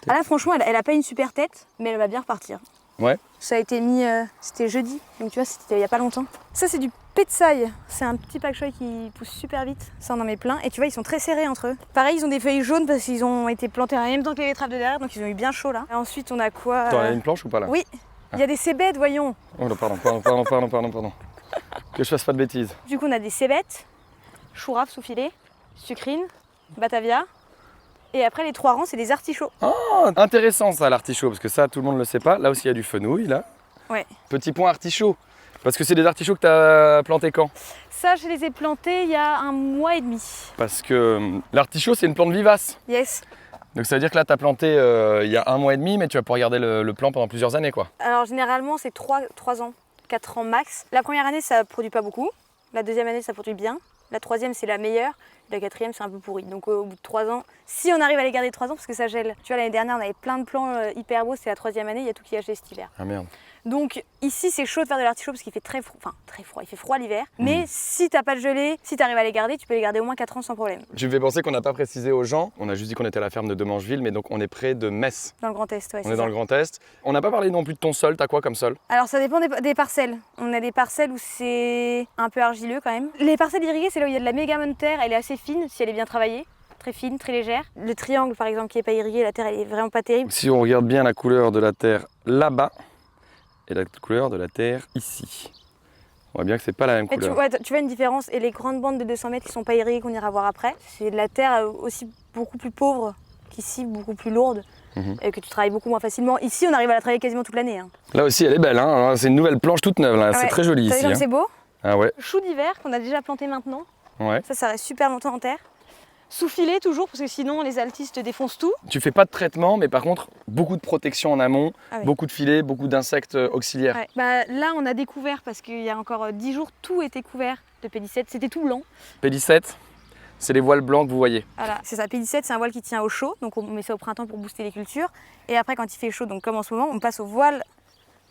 Ah là franchement elle a pas une super tête mais elle va bien repartir.
Ouais.
Ça a été mis, c'était jeudi, donc tu vois c'était il y a pas longtemps. Ça c'est du petsai, c'est un petit pak choi qui pousse super vite, ça on en met plein et tu vois ils sont très serrés entre eux. Pareil ils ont des feuilles jaunes parce qu'ils ont été plantés en même temps que les betteraves de derrière donc ils ont eu bien chaud là. Et ensuite on a quoi
T'en as une planche ou pas là?
Oui, il y a des cébettes voyons.
Oh là, pardon. Que je fasse pas de bêtises.
Du coup on a des cébettes, chou rave sous filet, sucrine, batavia et après les 3 rangs c'est des artichauts.
Oh, intéressant ça l'artichaut, parce que ça tout le monde le sait pas. Là aussi il y a du fenouil là.
Ouais.
Petit point artichaut. Parce que c'est des artichauts que t'as plantés quand?
Ça je les ai plantés il y a 1 mois et demi.
Parce que l'artichaut c'est une plante vivace.
Yes.
Donc ça veut dire que là t'as planté il y a 1 mois et demi, mais tu vas pouvoir garder le plant pendant plusieurs années quoi.
Alors généralement c'est 3 ans, 4 ans max. La première année ça produit pas beaucoup, la deuxième année ça produit bien, la troisième c'est la meilleure La 4e, c'est un peu pourri. Donc au bout de 3 ans, si on arrive à les garder 3 ans, parce que ça gèle. Tu vois, l'année dernière, on avait plein de plants hyper beaux, c'est la 3e année, il y a tout qui a gelé cet hiver.
Ah merde.
Donc ici, c'est chaud de faire de l'artichaut parce qu'il fait très froid, il fait froid l'hiver. Mais si t'as pas de gelée, si t'arrives à les garder, tu peux les garder au moins 4 ans sans problème.
Tu me fais penser qu'on n'a pas précisé aux gens, on a juste dit qu'on était à la ferme de Demangeville, mais donc on est près de Metz.
Dans le Grand Est, ouais.
On est dans le Grand Est. On n'a pas parlé non plus de ton sol, t'as quoi comme sol?
Alors ça dépend des parcelles. On a des parcelles où c'est un peu argileux quand même. Les parcelles irriguées, c'est là où il y a de la méga bonne terre, elle est assez fine si elle est bien travaillée. Très fine, très légère. Le triangle par exemple qui n'est pas irrigué, la terre elle est vraiment pas terrible.
Si on regarde bien la couleur de la terre là-bas et la couleur de la terre ici, on voit bien que c'est pas la même couleur.
Tu vois une différence, et les grandes bandes de 200 mètres qui sont pas irriguées qu'on ira voir après, c'est de la terre aussi beaucoup plus pauvre qu'ici, beaucoup plus lourde. Et que tu travailles beaucoup moins facilement. Ici on arrive à la travailler quasiment toute l'année. Hein.
Là aussi elle est belle, hein. C'est une nouvelle planche toute neuve, là. C'est très joli ici.
T'as vu comme c'est beau?
Ah ouais.
Chou d'hiver qu'on a déjà planté maintenant.
Ouais.
Ça reste super longtemps en terre. Sous filet toujours, parce que sinon les altistes défoncent tout.
Tu fais pas de traitement, mais par contre, beaucoup de protection en amont, beaucoup de filets, beaucoup d'insectes auxiliaires.
Ouais. Bah, là, on a découvert, parce qu'il y a encore 10 jours, tout était couvert de pédicette. C'était tout blanc.
Pédicette, c'est les voiles blancs que vous voyez.
Voilà, c'est ça. Pédicette, c'est un voile qui tient au chaud, donc on met ça au printemps pour booster les cultures. Et après, quand il fait chaud, donc comme en ce moment, on passe au voile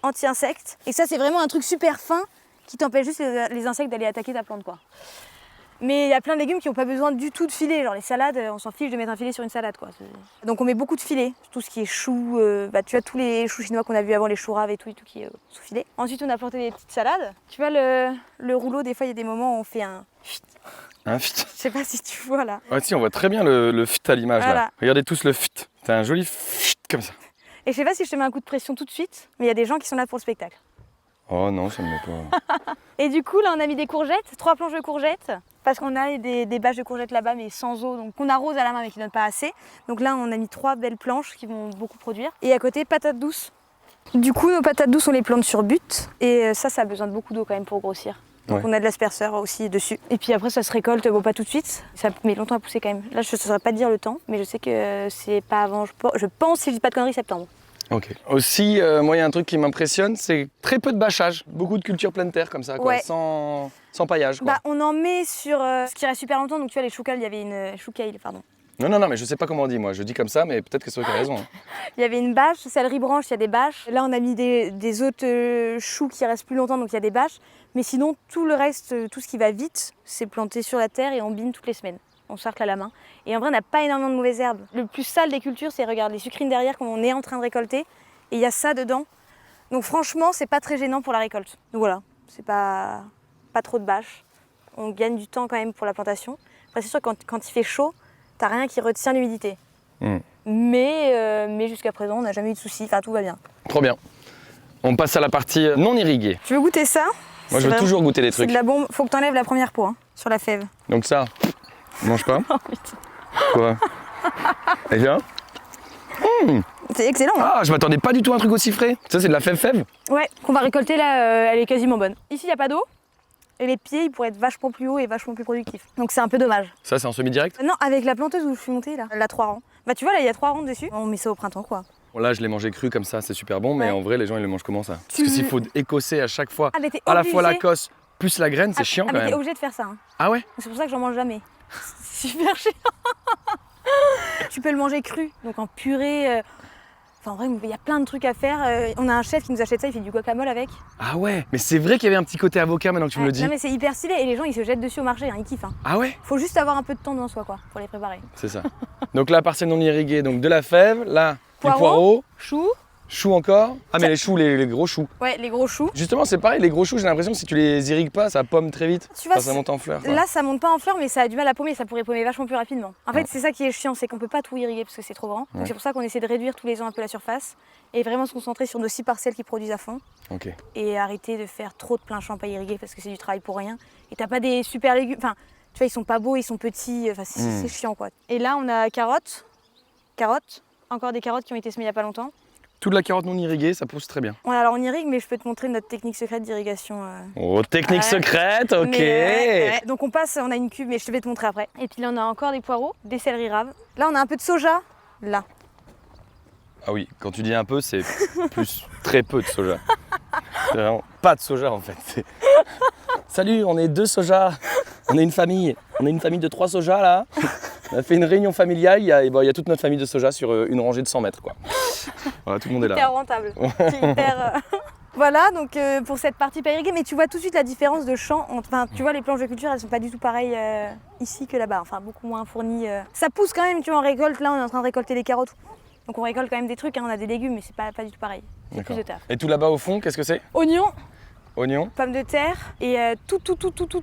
anti-insectes. Et ça, c'est vraiment un truc super fin qui t'empêche juste les insectes d'aller attaquer ta plante, quoi. Mais il y a plein de légumes qui n'ont pas besoin du tout de filet. Genre les salades, on s'en fiche de mettre un filet sur une salade, quoi. Donc on met beaucoup de filets, tout ce qui est choux, tu as tous les choux chinois qu'on a vus avant, les choux raves et tout qui est sous filet. Ensuite on a planté des petites salades. Tu vois le rouleau, des fois il y a des moments où on fait un...
Un fit.
Je sais pas si tu vois là.
Ouais, si, on voit très bien le fit à l'image,
voilà.
là. Regardez tous le fit. T'as un joli fit comme ça.
Et je sais pas si je te mets un coup de pression tout de suite, mais il y a des gens qui sont là pour le spectacle.
Oh non, ça me met pas.
Et du coup là on a mis des courgettes, 3 planches de courgettes. Parce qu'on a des bâches de courgettes là-bas, mais sans eau, donc qu'on arrose à la main mais qui ne donnent pas assez. Donc là, on a mis 3 belles planches qui vont beaucoup produire. Et à côté, patates douces. Du coup, nos patates douces, on les plante sur butte. Et ça a besoin de beaucoup d'eau quand même pour grossir. Donc on a de l'asperceur aussi dessus. Et puis après, ça se récolte, bon pas tout de suite. Ça met longtemps à pousser quand même. Là, je ne saurais pas te dire le temps, mais je sais que c'est pas avant, je pense, si je dis pas de conneries, septembre.
Ok. Aussi, moi, il y a un truc qui m'impressionne, c'est très peu de bâchage. Beaucoup de culture pleine terre comme ça, quoi,
Ouais.
sans paillage, quoi.
Bah, on en met sur ce qui reste super longtemps. Donc tu vois, les choucales, il y avait une choucaille, pardon.
Non, mais je sais pas comment on dit, moi. Je dis comme ça, mais peut-être que c'est toi qui as raison. Hein.
Il y avait une bâche, céleri branche, il y a des bâches. Là, on a mis des autres choux qui restent plus longtemps, donc il y a des bâches. Mais sinon, tout le reste, tout ce qui va vite, c'est planté sur la terre et on bine toutes les semaines. On sarcle à la main. Et en vrai, on n'a pas énormément de mauvaises herbes. Le plus sale des cultures, c'est, regarde, les sucrines derrière, qu'on est en train de récolter. Et il y a ça dedans. Donc franchement, c'est pas très gênant pour la récolte. Donc voilà, c'est pas trop de bâches. On gagne du temps quand même pour la plantation. Après, c'est sûr que quand il fait chaud, t'as rien qui retient l'humidité. Mais jusqu'à présent, on n'a jamais eu de soucis. Enfin, tout va bien.
Trop bien. On passe à la partie non irriguée.
Tu veux goûter ça?
Moi, je veux toujours goûter des
C'est
trucs.
de la bombe. Faut que t'enlèves la première peau hein, sur la fève.
Donc ça, on mange pas. Quoi? Et bien?
C'est excellent. Hein.
Ah, je m'attendais pas du tout à un truc aussi frais. Ça, c'est de la fève-fève?
Ouais, qu'on va récolter là, elle est quasiment bonne. Ici, il n'y a pas d'eau. Et les pieds, ils pourraient être vachement plus hauts et vachement plus productifs. Donc c'est un peu dommage.
Ça, c'est en semi-direct?
Non, avec la planteuse où je suis montée là, elle a 3 rangs. Bah tu vois, là, il y a 3 rangs dessus. On met ça au printemps, quoi.
Bon, là, je l'ai mangé cru comme ça, c'est super bon, mais
Ouais.
en vrai, les gens, ils le mangent comment ça? Parce que s'il faut écosser à chaque fois,
Ah, mais t'es
à la fois la
obligé.
cosse plus la graine, c'est chiant
Ah,
quand
mais t'es
même.
obligé de faire ça. Hein.
Ah ouais?
C'est pour ça que j'en mange jamais. C'est super chiant. Tu peux le manger cru, donc en purée. Enfin, en vrai, il y a plein de trucs à faire. On a un chef qui nous achète ça, il fait du guacamole avec.
Ah ouais? Mais c'est vrai qu'il y avait un petit côté avocat maintenant que tu me le dis.
Non, mais c'est hyper stylé et les gens ils se jettent dessus au marché, hein, ils kiffent. Hein.
Ah ouais?
Faut juste avoir un peu de temps devant soi, quoi, pour les préparer.
C'est ça. Donc là, parcelle non irriguée, donc de la fève, là,
Poireaux.
du poireau,
Choux.
choux encore. Ah, mais les choux, les gros choux.
Ouais, les gros choux.
Justement, c'est pareil, les gros choux, j'ai l'impression que si tu les irrigues pas, ça pomme très vite.
Tu vois,
Enfin, ça monte en fleurs. quoi.
là, ça monte pas en fleurs, mais ça a du mal à paumer. Ça pourrait paumer vachement plus rapidement. En fait, c'est ça qui est chiant, c'est qu'on peut pas tout irriguer parce que c'est trop grand. Donc c'est pour ça qu'on essaie de réduire tous les ans un peu la surface et vraiment se concentrer sur nos 6 parcelles qui produisent à fond
Ok.
et arrêter de faire trop de plein champ à irriguer parce que c'est du travail pour rien. Et t'as pas des super légumes. Enfin, tu vois, ils sont pas beaux, ils sont petits. Enfin, c'est chiant, quoi. Et là, on a carottes. Encore des carottes qui ont été semées il y a pas longtemps.
Toute la carotte non irriguée, ça pousse très bien.
Ouais, alors on irrigue, mais je peux te montrer notre technique secrète d'irrigation.
Oh, technique
Ouais.
secrète, ok.
Ouais. Donc on passe, on a une cuve, mais je te vais te montrer après. Et puis là, on a encore des poireaux, des céleris raves. Là, on a un peu de soja. Là.
Ah oui, quand tu dis un peu, c'est plus très peu de soja. C'est vraiment pas de soja en fait. Salut, on est 2 sojas. On est une famille de 3 sojas là. On a fait une réunion familiale, il y a toute notre famille de soja sur une rangée de 100 mètres quoi. Voilà, tout le monde est là.
Hyper rentable. C'est hyper, Voilà, donc pour cette partie pas irriguée, mais tu vois tout de suite la différence de champ. Enfin, tu vois, les planches de culture, elles sont pas du tout pareilles ici que là-bas. Enfin, beaucoup moins fournies. Ça pousse quand même, tu vois, on récolte. Là, on est en train de récolter les carottes. Donc on récolte quand même des trucs, hein, on a des légumes, mais c'est pas du tout pareil. C'est plus de taf.
Et tout là-bas au fond, qu'est-ce que c'est?
Oignons,
Oignons.
pommes de terre, et tout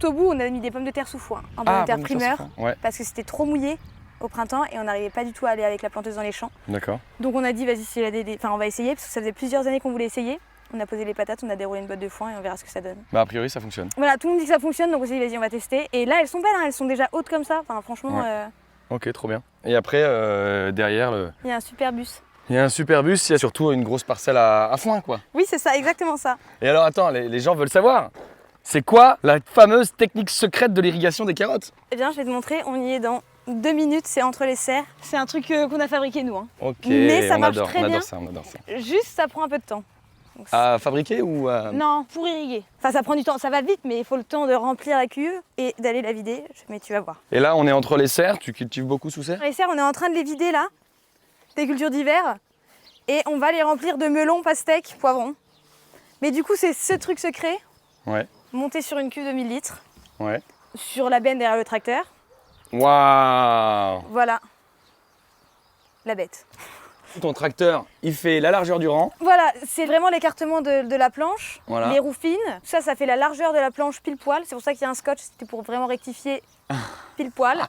au bout, on a mis des pommes de terre sous foin. En pommes de terre primeur,
ouais.
parce que c'était trop mouillé au printemps et on n'arrivait pas du tout à aller avec la planteuse dans les champs.
D'accord.
Donc on a dit, vas-y, on va essayer, parce que ça faisait plusieurs années qu'on voulait essayer. On a posé les patates, on a déroulé une botte de foin et on verra ce que ça donne.
Bah a priori ça fonctionne.
Voilà, tout le monde dit que ça fonctionne, donc on s'est dit vas-y on va tester. Et là elles sont belles, hein, elles sont déjà hautes comme ça, enfin franchement...
Ouais. Ok, trop bien. Et après, derrière,
il y a un super bus.
il y a un super bus, il y a surtout une grosse parcelle à foin quoi.
Oui c'est ça, exactement ça.
Et alors attends, les gens veulent savoir, c'est quoi la fameuse technique secrète de l'irrigation des carottes?
Eh bien je vais te montrer, on y est dans 2 minutes, c'est entre les serres. C'est un truc qu'on a fabriqué nous. Hein.
Ok,
mais ça marche très
on
bien.
adore ça, on adore ça.
Juste ça prend un peu de temps. Donc,
À fabriquer ou à...
Non, pour irriguer. Enfin, ça prend du temps, ça va vite, mais il faut le temps de remplir la cuve et d'aller la vider. Mais tu vas voir.
Et là, on est entre les serres, tu cultives beaucoup sous serre?
Les serres, on est en train de les vider là, des cultures d'hiver. Et on va les remplir de melons, pastèques, poivrons. Mais du coup, c'est ce truc secret.
Ouais.
Monté sur une cuve de 1000 litres.
Ouais.
Sur la benne derrière le tracteur.
Waouh!
Voilà. La bête.
Ton tracteur, il fait la largeur du rang.
Voilà, c'est vraiment l'écartement de la planche,
Voilà.
les roues fines. Ça fait la largeur de la planche pile poil. C'est pour ça qu'il y a un scotch, c'était pour vraiment rectifier pile poil.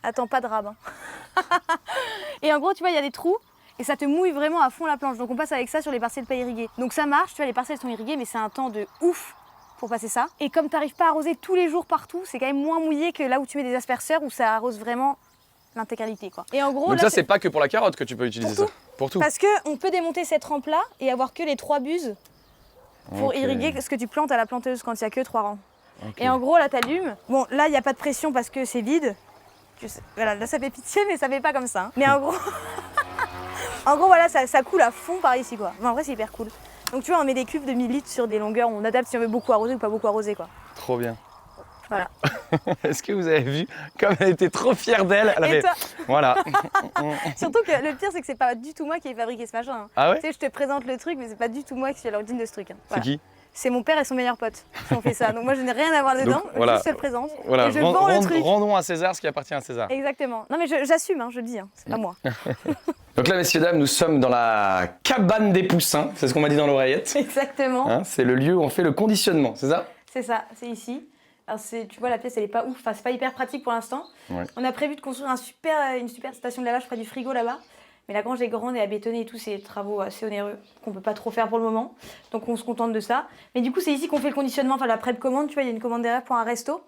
Attends, pas de rab. Hein. Et en gros, tu vois, il y a des trous et ça te mouille vraiment à fond la planche. Donc on passe avec ça sur les parcelles pas irriguées. Donc ça marche, tu vois, les parcelles sont irriguées, mais c'est un temps de ouf pour passer ça. Et comme tu n'arrives pas à arroser tous les jours partout, c'est quand même moins mouillé que là où tu mets des asperceurs où ça arrose vraiment l'intégralité quoi. Et en gros,
Donc
là,
ça, c'est pas que pour la carotte que tu peux utiliser
Pour
ça? Pour tout.
parce qu'on peut démonter cette rampe là et avoir que les 3 buses pour
Ok.
irriguer ce que tu plantes à la planteuse quand il n'y a que 3 rangs.
Ok.
Et en gros là t'allumes. Bon là il n'y a pas de pression parce que c'est vide. Voilà, là ça fait pitié mais ça fait pas comme ça. Hein. Mais en gros, en gros voilà ça coule à fond par ici quoi. Mais en vrai c'est hyper cool. Donc tu vois on met des cubes de 1000 litres sur des longueurs, on adapte si on veut beaucoup arroser ou pas beaucoup arroser quoi.
Trop bien.
Voilà.
Est-ce que vous avez vu comme elle était trop fière d'elle? Elle
Et
avait...
toi
Voilà.
Surtout que le pire c'est que c'est pas du tout moi qui ai fabriqué ce machin. Hein.
Ah ouais?
Tu sais je te présente le truc mais c'est pas du tout moi qui suis à l'origine de ce truc. Hein.
C'est
Voilà.
qui?
C'est mon père et son meilleur pote qui ont fait ça. Donc moi je n'ai rien à voir dedans,
Donc, voilà.
juste je te le présente.
Voilà,
Et je vends le truc.
rendons à César ce qui appartient à César.
Exactement. Non mais j'assume, hein, je le dis, hein, c'est pas moi.
Donc là, messieurs, dames, nous sommes dans la cabane des poussins. C'est ce qu'on m'a dit dans l'oreillette.
Exactement.
Hein, c'est le lieu où on fait le conditionnement, c'est ça?
C'est ça, c'est ici. Alors tu vois la pièce elle est pas ouf, enfin c'est pas hyper pratique pour l'instant.
Ouais.
On a prévu de construire une super station de lavage près du frigo là-bas. Mais la grange est grande et à bétonner et tout, c'est des travaux assez onéreux qu'on peut pas trop faire pour le moment. Donc on se contente de ça. Mais du coup c'est ici qu'on fait le conditionnement, enfin la pré-commande, tu vois, il y a une commande derrière pour un resto.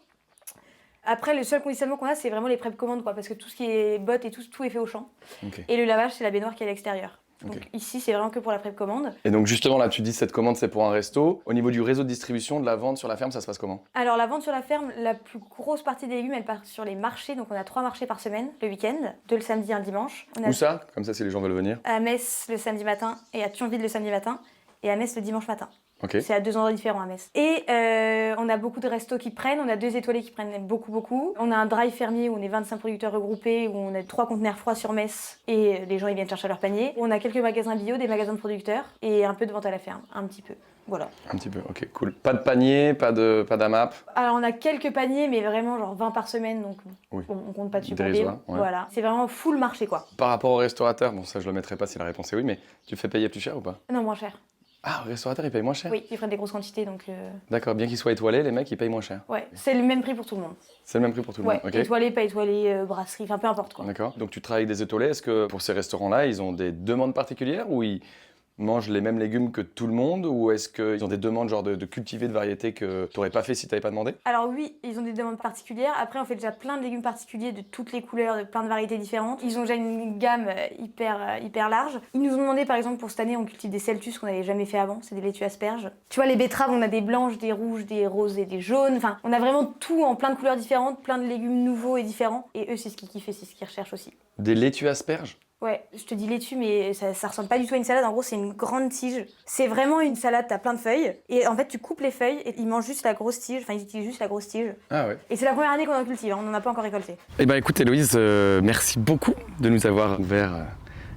Après, le seul conditionnement qu'on a, c'est vraiment les pré-commandes, quoi, parce que tout ce qui est bottes et tout est fait au champ.
Okay.
Et le lavage, c'est la baignoire qui est à l'extérieur. Donc
Okay.
ici, c'est vraiment que pour la pré-commande.
Et donc justement, là, tu dis cette commande, c'est pour un resto. Au niveau du réseau de distribution, de la vente sur la ferme, ça se passe comment?
Alors, la vente sur la ferme, la plus grosse partie des légumes, elle part sur les marchés. Donc, on a 3 marchés par semaine, le week-end, 2 le samedi et un dimanche. On a
Où ça? Comme ça, si les gens veulent venir.
à Metz le samedi matin et à Thionville le samedi matin. Et à Metz le dimanche matin.
Ok.
C'est à 2 endroits différents à Metz. Et on a beaucoup de restos qui prennent, on a 2 étoilés qui prennent beaucoup. On a un drive fermier où on est 25 producteurs regroupés, où on a 3 conteneurs froids sur Metz et les gens ils viennent chercher leur panier. On a quelques magasins bio, des magasins de producteurs et un peu de vente à la ferme, un petit peu. Voilà.
Un petit peu, ok, cool. Pas de panier, pas d'AMAP.
Alors on a quelques paniers mais vraiment genre 20 par semaine donc
Oui.
bon, on compte pas dessus pour
Dérisoire,
vivre.
ouais.
Voilà. C'est vraiment full marché quoi.
Par rapport au restaurateur, bon ça je le mettrai pas si la réponse est oui, mais tu fais payer plus cher ou pas?
Non, moins cher.
Ah, le restaurateur il paye moins cher?
Oui, ils prennent des grosses quantités donc
D'accord, bien qu'ils soient étoilés, les mecs ils payent moins cher.
ouais, c'est le même prix pour tout le monde.
C'est le même prix pour tout le
Ouais,
monde, ok.
étoilé, pas étoilé, brasserie, enfin peu importe quoi.
D'accord. Donc tu travailles avec des étoilés. Est-ce que pour ces restaurants-là, ils ont des demandes particulières ou ils mangent les mêmes légumes que tout le monde ou est-ce qu'ils ont des demandes genre de cultiver de variétés que tu n'aurais pas fait si tu n'avais pas demandé?
Alors oui, ils ont des demandes particulières. Après, on fait déjà plein de légumes particuliers de toutes les couleurs, de plein de variétés différentes. Ils ont déjà une gamme hyper large. Ils nous ont demandé, par exemple, pour cette année, on cultive des celtus qu'on n'avait jamais fait avant. C'est des laitues asperges. Tu vois, les betteraves, on a des blanches, des rouges, des roses et des jaunes. Enfin, on a vraiment tout en plein de couleurs différentes, plein de légumes nouveaux et différents. Et eux, c'est ce qu'ils kiffent et c'est ce qu'ils recherchent aussi.
Des laitues asperges?
Ouais, je te dis laitue, mais ça ressemble pas du tout à une salade. En gros, c'est une grande tige. C'est vraiment une salade, t'as plein de feuilles. Et en fait, tu coupes les feuilles et ils mangent juste la grosse tige. Enfin, ils utilisent juste la grosse tige.
Ah ouais.
Et c'est la première année qu'on en cultive, hein, on n'en a pas encore récolté.
Eh ben écoute Héloïse, merci beaucoup de nous avoir ouvert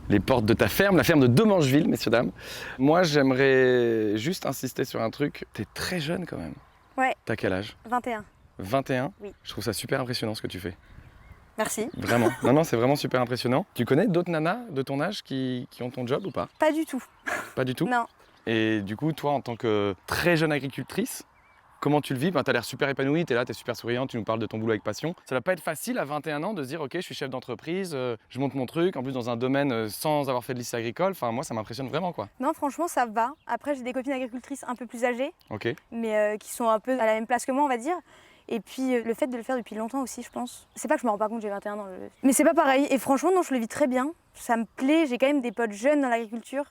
les portes de ta ferme, la ferme de Domangeville, messieurs, dames. Moi, j'aimerais juste insister sur un truc. T'es très jeune quand même.
Ouais.
T'as quel âge?
21.
21?
Oui.
Je trouve ça super impressionnant ce que tu fais.
Merci.
Vraiment. Non, c'est vraiment super impressionnant. Tu connais d'autres nanas de ton âge qui ont ton job ou pas?
Pas du tout.
Pas du tout?
Non.
Et du coup, toi, en tant que très jeune agricultrice, comment tu le vis? T'as l'air super épanouie, t'es là, t'es super souriante, tu nous parles de ton boulot avec passion. Ça va pas être facile à 21 ans de se dire, ok, je suis chef d'entreprise, je monte mon truc, en plus dans un domaine sans avoir fait de lycée agricole. Enfin, moi, ça m'impressionne vraiment, quoi.
Non, franchement, ça va. Après, j'ai des copines agricultrices un peu plus âgées,
Ok.
mais qui sont un peu à la même place que moi, on va dire. Et puis, le fait de le faire depuis longtemps aussi, je pense. C'est pas que je me rends pas compte, j'ai 21 ans. Mais c'est pas pareil. Et franchement, non, je le vis très bien. Ça me plaît. J'ai quand même des potes jeunes dans l'agriculture.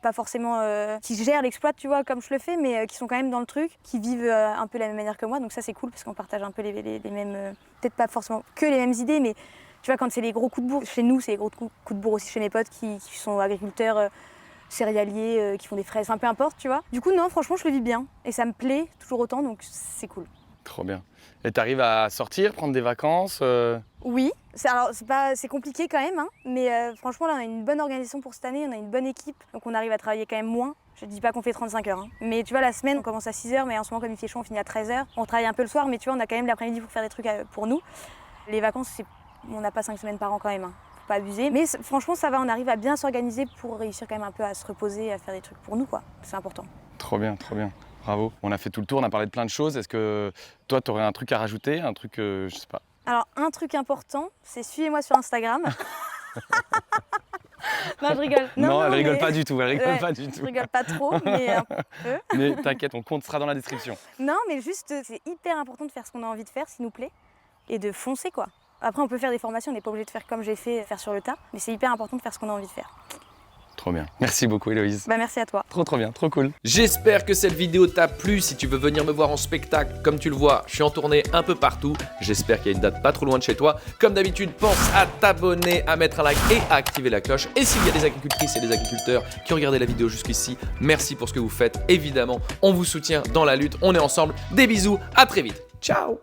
Pas forcément qui gèrent l'exploit, tu vois, comme je le fais, mais qui sont quand même dans le truc, qui vivent un peu la même manière que moi. Donc ça, c'est cool parce qu'on partage un peu les mêmes, peut-être pas forcément que les mêmes idées, mais tu vois, quand c'est les gros coups de bourre, chez nous, c'est les gros coups de bourre aussi chez mes potes qui sont agriculteurs, céréaliers, qui font des fraises, enfin peu importe, tu vois. Du coup, non, franchement, je le vis bien et ça me plaît toujours autant, donc c'est cool.
Trop bien. Et t'arrives à sortir, prendre des vacances
Oui, c'est compliqué quand même, hein, mais franchement là on a une bonne organisation pour cette année, on a une bonne équipe, donc on arrive à travailler quand même moins. Je dis pas qu'on fait 35 heures, hein. Mais tu vois la semaine on commence à 6h, mais en ce moment comme il fait chaud on finit à 13h. On travaille un peu le soir, mais tu vois on a quand même l'après-midi pour faire des trucs pour nous. Les vacances, on n'a pas 5 semaines par an quand même, hein. Faut pas abuser. Mais franchement ça va, on arrive à bien s'organiser pour réussir quand même un peu à se reposer, à faire des trucs pour nous quoi, c'est important.
Trop bien, trop bien. Bravo. On a fait tout le tour, on a parlé de plein de choses. Est-ce que toi, tu aurais un truc à rajouter, un truc, je sais pas.
Alors, un truc important, c'est suivez-moi sur Instagram. Non, je rigole.
Non, elle rigole pas du tout, elle rigole pas du tout.
Je rigole pas trop, mais un peu.
Mais t'inquiète, ton compte sera dans la description.
Non, mais juste, c'est hyper important de faire ce qu'on a envie de faire, s'il nous plaît, et de foncer, quoi. Après, on peut faire des formations, on n'est pas obligé de faire comme j'ai fait, faire sur le tas, mais c'est hyper important de faire ce qu'on a envie de faire.
Trop bien. Merci beaucoup, Héloïse.
Bah, merci à toi.
Trop bien, trop cool.
J'espère que cette vidéo t'a plu. Si tu veux venir me voir en spectacle, comme tu le vois, je suis en tournée un peu partout. J'espère qu'il y a une date pas trop loin de chez toi. Comme d'habitude, pense à t'abonner, à mettre un like et à activer la cloche. Et s'il y a des agricultrices et des agriculteurs qui ont regardé la vidéo jusqu'ici, merci pour ce que vous faites. Évidemment, on vous soutient dans la lutte. On est ensemble. Des bisous, à très vite. Ciao.